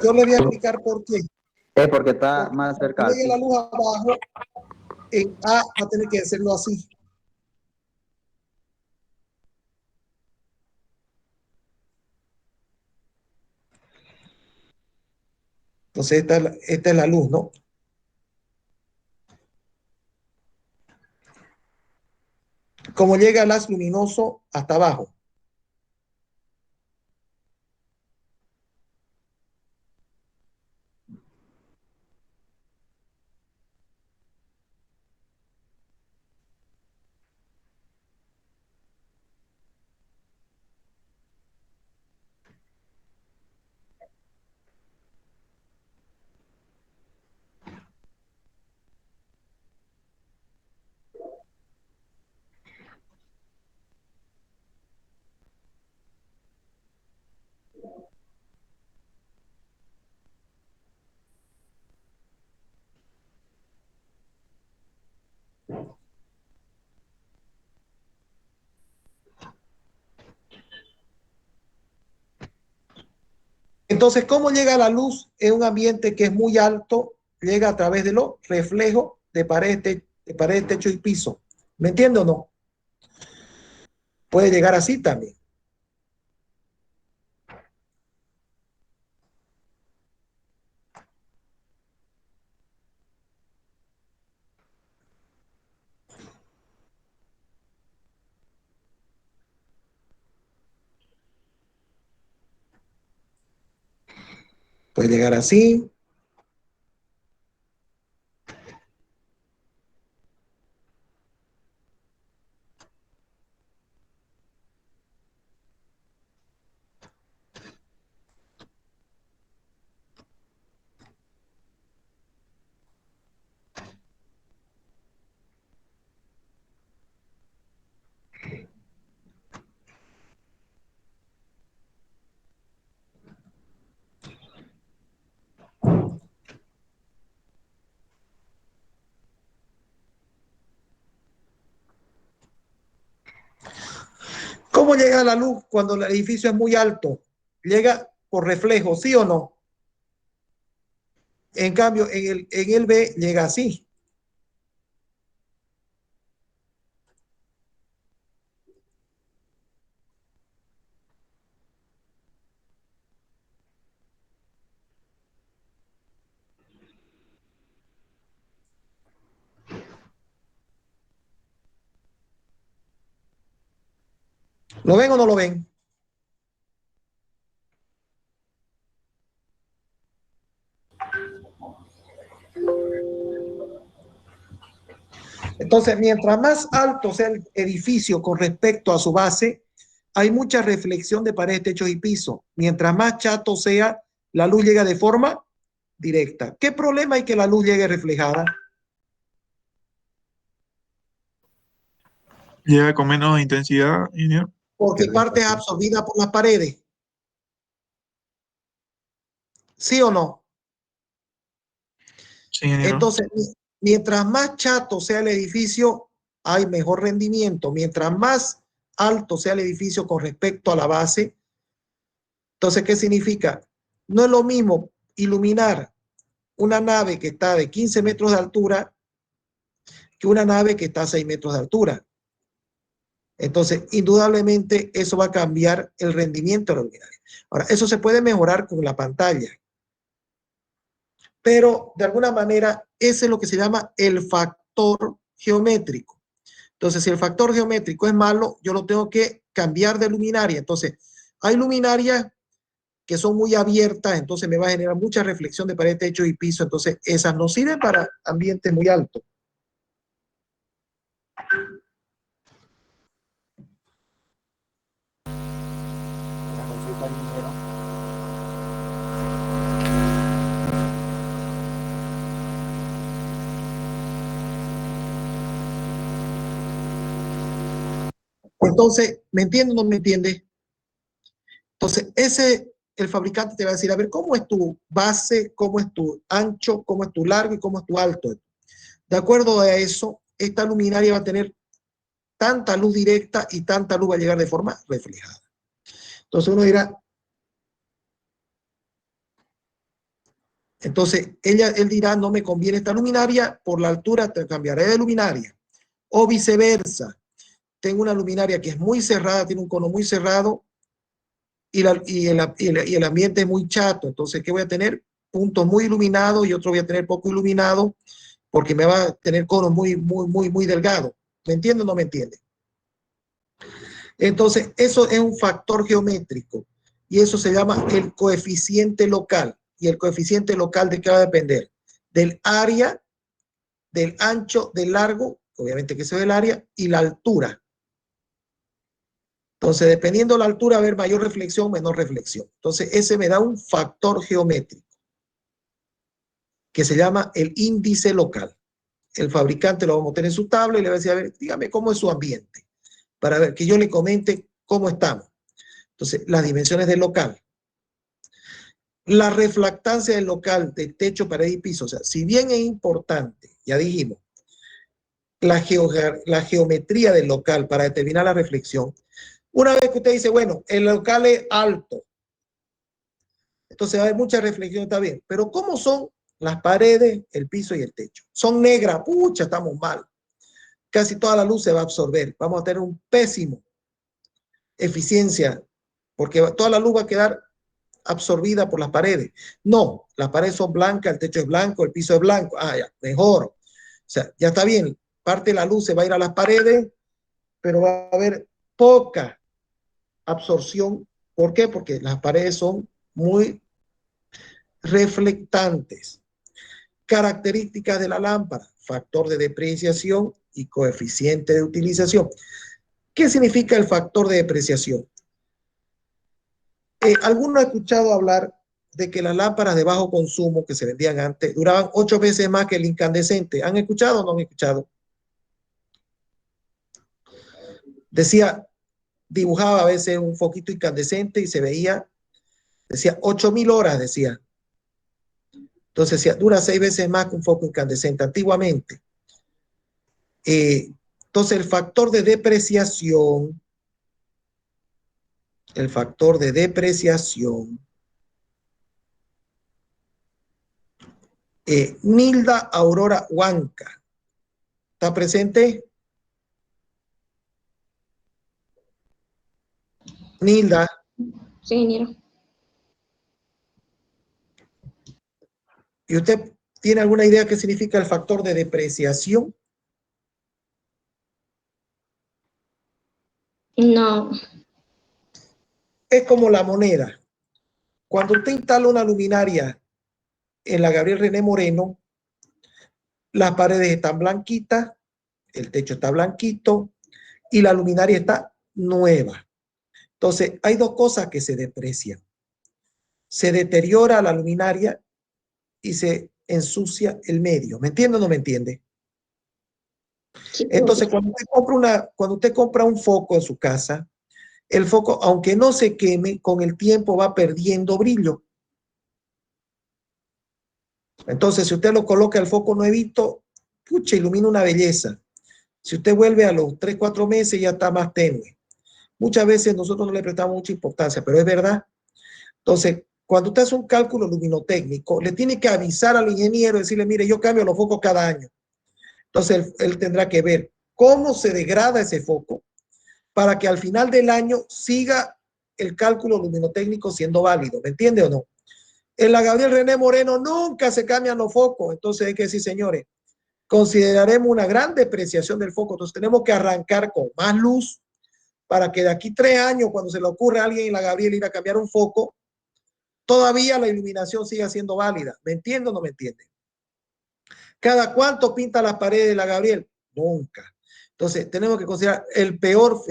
Yo le voy a explicar por qué. Es porque está más cerca Cuando al llegue la piso. luz abajo, en A va a tener que hacerlo así. Entonces esta es la luz, ¿no? Como llega el haz luminoso hasta abajo. Entonces, ¿cómo llega la luz en un ambiente que es muy alto? Llega a través de los reflejos de paredes, techo y piso. ¿Me entiende o no? Puede llegar así también. Puede llegar así. ¿Cómo llega la luz cuando el edificio es muy alto? Llega por reflejo, ¿sí o no? En cambio, en el B llega así. ¿Lo ven o no lo ven? Entonces, mientras más alto sea el edificio con respecto a su base, hay mucha reflexión de paredes, techos y piso. Mientras más chato sea, la luz llega de forma directa. ¿Qué problema hay que la luz llegue reflejada? Llega con menos intensidad, ingeniero. Porque parte es absorbida por las paredes. ¿Sí o no? Sí, ingeniero. Entonces, mientras más chato sea el edificio, hay mejor rendimiento. Mientras más alto sea el edificio con respecto a la base, entonces, ¿qué significa? No es lo mismo iluminar una nave que está de 15 metros de altura que una nave que está a 6 metros de altura. Entonces, indudablemente, eso va a cambiar el rendimiento de la luminaria. Ahora, eso se puede mejorar con la pantalla. Pero, de alguna manera, ese es lo que se llama el factor geométrico. Entonces, si el factor geométrico es malo, yo lo tengo que cambiar de luminaria. Entonces, hay luminarias que son muy abiertas, entonces me va a generar mucha reflexión de pared, techo y piso. Entonces, esas no sirven para ambientes muy altos. Entonces, ¿me entiende o no me entiende? Entonces, el fabricante te va a decir, a ver, ¿cómo es tu base? ¿Cómo es tu ancho? ¿Cómo es tu largo? ¿Y cómo es tu alto? De acuerdo a eso, esta luminaria va a tener tanta luz directa y tanta luz va a llegar de forma reflejada. Entonces uno dirá, él dirá, no me conviene esta luminaria, por la altura te cambiaré de luminaria. O viceversa, tengo una luminaria que es muy cerrada, tiene un cono muy cerrado y el ambiente es muy chato. Entonces, ¿qué voy a tener? Puntos muy iluminados y otro voy a tener poco iluminado porque me va a tener conos muy delgados. ¿Me entiende o no me entiende? Entonces, eso es un factor geométrico y eso se llama el coeficiente local. ¿Y el coeficiente local de qué va a depender? Del área, del ancho, del largo, obviamente que eso es el área, y la altura. Entonces, dependiendo de la altura, va a haber mayor reflexión, menor reflexión. Entonces, ese me da un factor geométrico que se llama el índice local. El fabricante lo va a meter en su tabla y le va a decir, a ver, dígame cómo es su ambiente, para ver que yo le comente cómo estamos. Entonces, las dimensiones del local. La refractancia del local de techo, pared y piso. O sea, si bien es importante, ya dijimos, la geometría del local para determinar la reflexión, una vez que usted dice, bueno, el local es alto, entonces va a haber mucha reflexión, está bien. Pero ¿cómo son las paredes, el piso y el techo? Son negras, pucha, estamos mal. Casi toda la luz se va a absorber. Vamos a tener un pésimo eficiencia, porque toda la luz va a quedar absorbida por las paredes. No, las paredes son blancas, el techo es blanco, el piso es blanco. Ah, ya, mejor. O sea, ya está bien. Parte de la luz se va a ir a las paredes, pero va a haber poca absorción. ¿Por qué? Porque las paredes son muy reflectantes. Características de la lámpara, factor de depreciación y coeficiente de utilización. ¿Qué significa el factor de depreciación? ¿Alguno ha escuchado hablar de que las lámparas de bajo consumo que se vendían antes duraban 8 veces más que el incandescente? ¿Han escuchado o no han escuchado? Decía, dibujaba a veces un foquito incandescente y se veía, decía 8.000 horas, decía. Entonces decía, dura 6 veces más que un foco incandescente antiguamente. Entonces el factor de depreciación, Nilda Aurora Huanca, ¿está presente? Nilda. Sí, ingeniero. ¿Y usted tiene alguna idea qué significa el factor de depreciación? No. Es como la moneda. Cuando usted instala una luminaria en la Gabriel René Moreno, las paredes están blanquitas, el techo está blanquito y la luminaria está nueva. Entonces, hay dos cosas que se deprecian. Se deteriora la luminaria y se ensucia el medio. ¿Me entiende o no me entiende? Sí, entonces, cuando usted compra un foco en su casa, el foco, aunque no se queme, con el tiempo va perdiendo brillo. Entonces, si usted lo coloca el foco nuevito, pucha, ilumina una belleza. Si usted vuelve a los 3, 4 meses, ya está más tenue. Muchas veces nosotros no le prestamos mucha importancia, pero es verdad. Entonces, cuando usted hace un cálculo luminotécnico, le tiene que avisar al ingeniero, decirle, mire, yo cambio los focos cada año. Entonces, él tendrá que ver cómo se degrada ese foco para que al final del año siga el cálculo luminotécnico siendo válido. ¿Me entiende o no? En la Gabriel René Moreno nunca se cambian los focos. Entonces hay que decir, señores, consideraremos una gran depreciación del foco. Entonces tenemos que arrancar con más luz para que de aquí 3 años, cuando se le ocurre a alguien en la Gabriel ir a cambiar un foco, todavía la iluminación siga siendo válida. ¿Me entiende o no me entiende? ¿Cada cuánto pinta las paredes de la Gabriel? Nunca. Entonces tenemos que considerar el peor.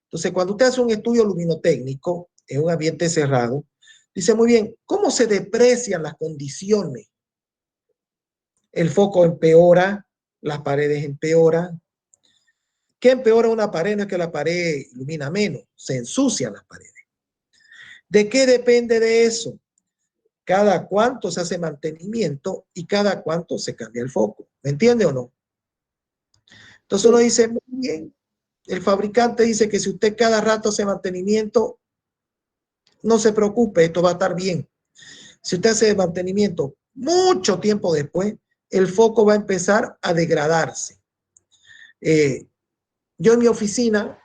Entonces cuando usted hace un estudio luminotécnico en un ambiente cerrado, dice muy bien, ¿cómo se deprecian las condiciones? El foco empeora, las paredes empeoran. ¿Qué empeora una pared? No es que la pared ilumina menos, se ensucian las paredes. ¿De qué depende de eso? Cada cuánto se hace mantenimiento y cada cuánto se cambia el foco. ¿Me entiende o no? Entonces uno dice, muy bien, el fabricante dice que si usted cada rato hace mantenimiento, no se preocupe, esto va a estar bien. Si usted hace mantenimiento mucho tiempo después, el foco va a empezar a degradarse. Yo en mi oficina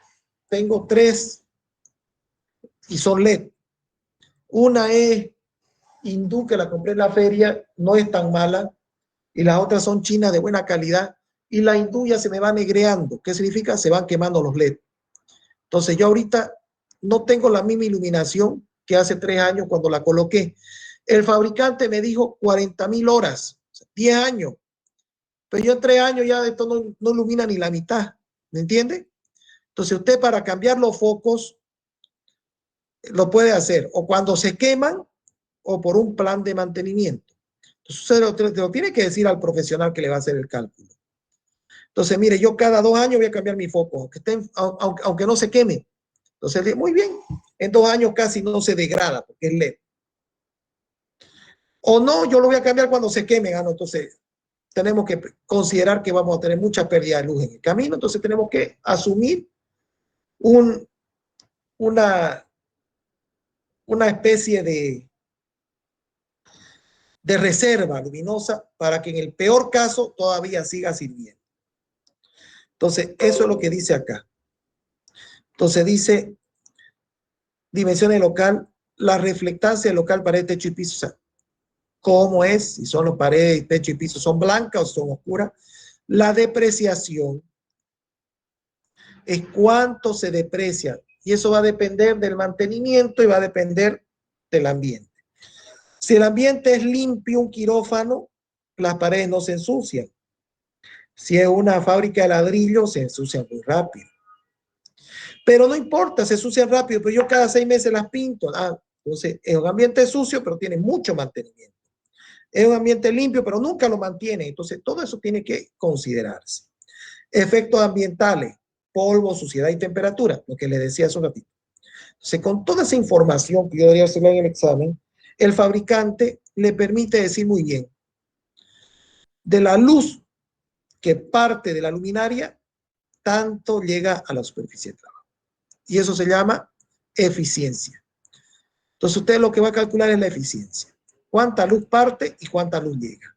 tengo 3 y son LED. Una es hindú, que la compré en la feria, no es tan mala, y las otras son chinas de buena calidad, y la hindú ya se me va negreando. ¿Qué significa? Se van quemando los LED. Entonces yo ahorita no tengo la misma iluminación que hace 3 años cuando la coloqué. El fabricante me dijo 40.000 horas, 10 años. Pero yo en 3 años ya esto no ilumina ni la mitad. ¿Me entiende? Entonces usted para cambiar los focos lo puede hacer o cuando se queman o por un plan de mantenimiento. Entonces usted lo tiene que decir al profesional que le va a hacer el cálculo. Entonces, mire, yo cada 2 años voy a cambiar mi foco, aunque no se queme. Entonces, muy bien, en 2 años casi no se degrada porque es LED. O no, yo lo voy a cambiar cuando se queme. No, entonces tenemos que considerar que vamos a tener mucha pérdida de luz en el camino. Entonces tenemos que asumir una especie de reserva luminosa para que en el peor caso todavía siga sirviendo. Entonces, eso es lo que dice acá. Entonces dice, dimensiones local, la reflectancia local, pared, techo y piso. O sea, ¿cómo es? Si son las paredes, techo y piso son blancas o son oscuras. La depreciación es cuánto se deprecia. Y eso va a depender del mantenimiento y va a depender del ambiente. Si el ambiente es limpio, un quirófano, las paredes no se ensucian. Si es una fábrica de ladrillo, se ensucian muy rápido. Pero no importa, se ensucian rápido, pero yo cada 6 meses las pinto. Entonces, es un ambiente sucio, pero tiene mucho mantenimiento. Es un ambiente limpio, pero nunca lo mantiene. Entonces, todo eso tiene que considerarse. Efectos ambientales, polvo, suciedad y temperatura, lo que le decía hace un ratito. Entonces, con toda esa información que yo debería hacerlo en el examen, el fabricante le permite decir muy bien, de la luz que parte de la luminaria, tanto llega a la superficie de trabajo. Y eso se llama eficiencia. Entonces usted lo que va a calcular es la eficiencia. Cuánta luz parte y cuánta luz llega.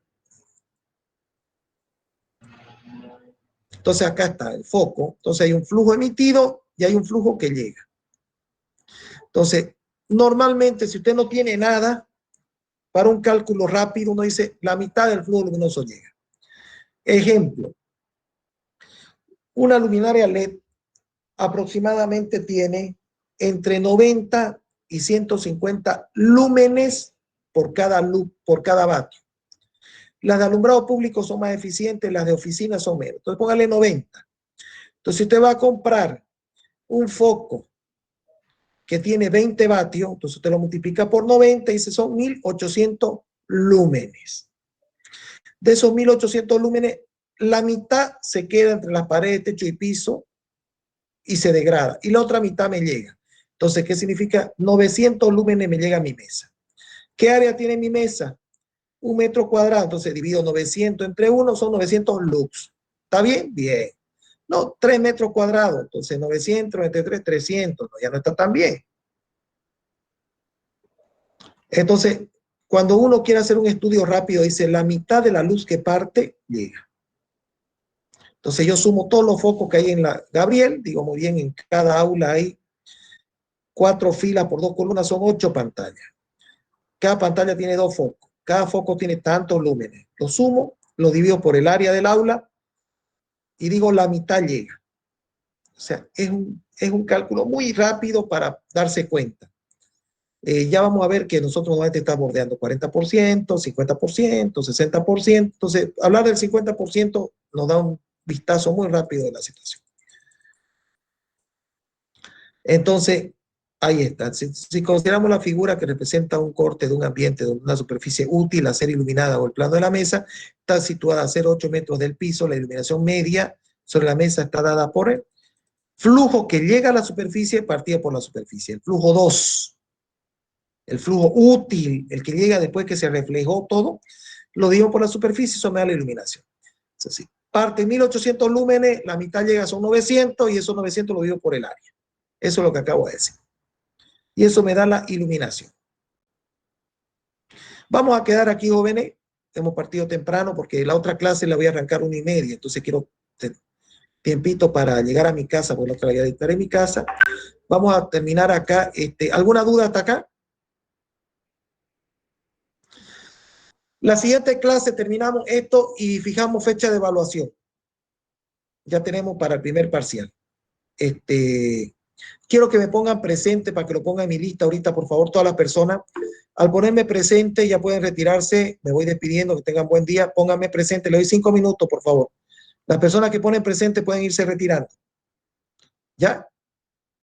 Entonces acá está el foco. Entonces hay un flujo emitido y hay un flujo que llega. Entonces, normalmente si usted no tiene nada, para un cálculo rápido uno dice la mitad del flujo luminoso llega. Ejemplo, una luminaria LED aproximadamente tiene entre 90 y 150 lúmenes por cada vatio. Las de alumbrado público son más eficientes, las de oficina son menos. Entonces póngale 90. Entonces si usted va a comprar un foco que tiene 20 vatios, entonces usted lo multiplica por 90 y dice son 1800 lúmenes. De esos 1800 lúmenes, la mitad se queda entre las paredes, techo y piso y se degrada. Y la otra mitad me llega. Entonces, ¿qué significa? 900 lúmenes me llega a mi mesa. ¿Qué área tiene mi mesa? 1 metro cuadrado, entonces divido 900 entre 1, son 900 lux. ¿Está bien? Bien. No, 3 metros cuadrados, entonces 900 entre 3, 300, no, ya no está tan bien. Entonces, cuando uno quiere hacer un estudio rápido, dice la mitad de la luz que parte llega. Entonces yo sumo todos los focos que hay en la Gabriel, digo muy bien, en cada aula hay 4 filas por 2 columnas, son 8 pantallas. Cada pantalla tiene 2 focos, cada foco tiene tantos lúmenes. Lo sumo, lo divido por el área del aula y digo la mitad llega. O sea, es un cálculo muy rápido para darse cuenta. Ya vamos a ver que nosotros normalmente estamos bordeando 40%, 50%, 60%. Entonces, hablar del 50% nos da un vistazo muy rápido de la situación. Entonces, ahí está. Si consideramos la figura que representa un corte de un ambiente, de una superficie útil a ser iluminada o el plano de la mesa, está situada a 0,8 metros del piso, la iluminación media sobre la mesa está dada por el flujo que llega a la superficie partido por la superficie. El flujo 2. El flujo útil, el que llega después que se reflejó todo, lo digo por la superficie, eso me da la iluminación. Es así. Parte 1800 lúmenes, la mitad llega a son 900 y esos 900 lo digo por el área. Eso es lo que acabo de decir. Y eso me da la iluminación. Vamos a quedar aquí, jóvenes. Hemos partido temprano porque la otra clase la voy a arrancar 1:30. Entonces quiero tiempito para llegar a mi casa, porque la otra la voy a dictar en mi casa. Vamos a terminar acá. ¿Alguna duda hasta acá? La siguiente clase terminamos esto y fijamos fecha de evaluación. Ya tenemos para el primer parcial. Quiero que me pongan presente para que lo pongan en mi lista ahorita, por favor, todas las personas. Al ponerme presente ya pueden retirarse. Me voy despidiendo, que tengan buen día. Pónganme presente. Le doy 5 minutos, por favor. Las personas que ponen presente pueden irse retirando. ¿Ya?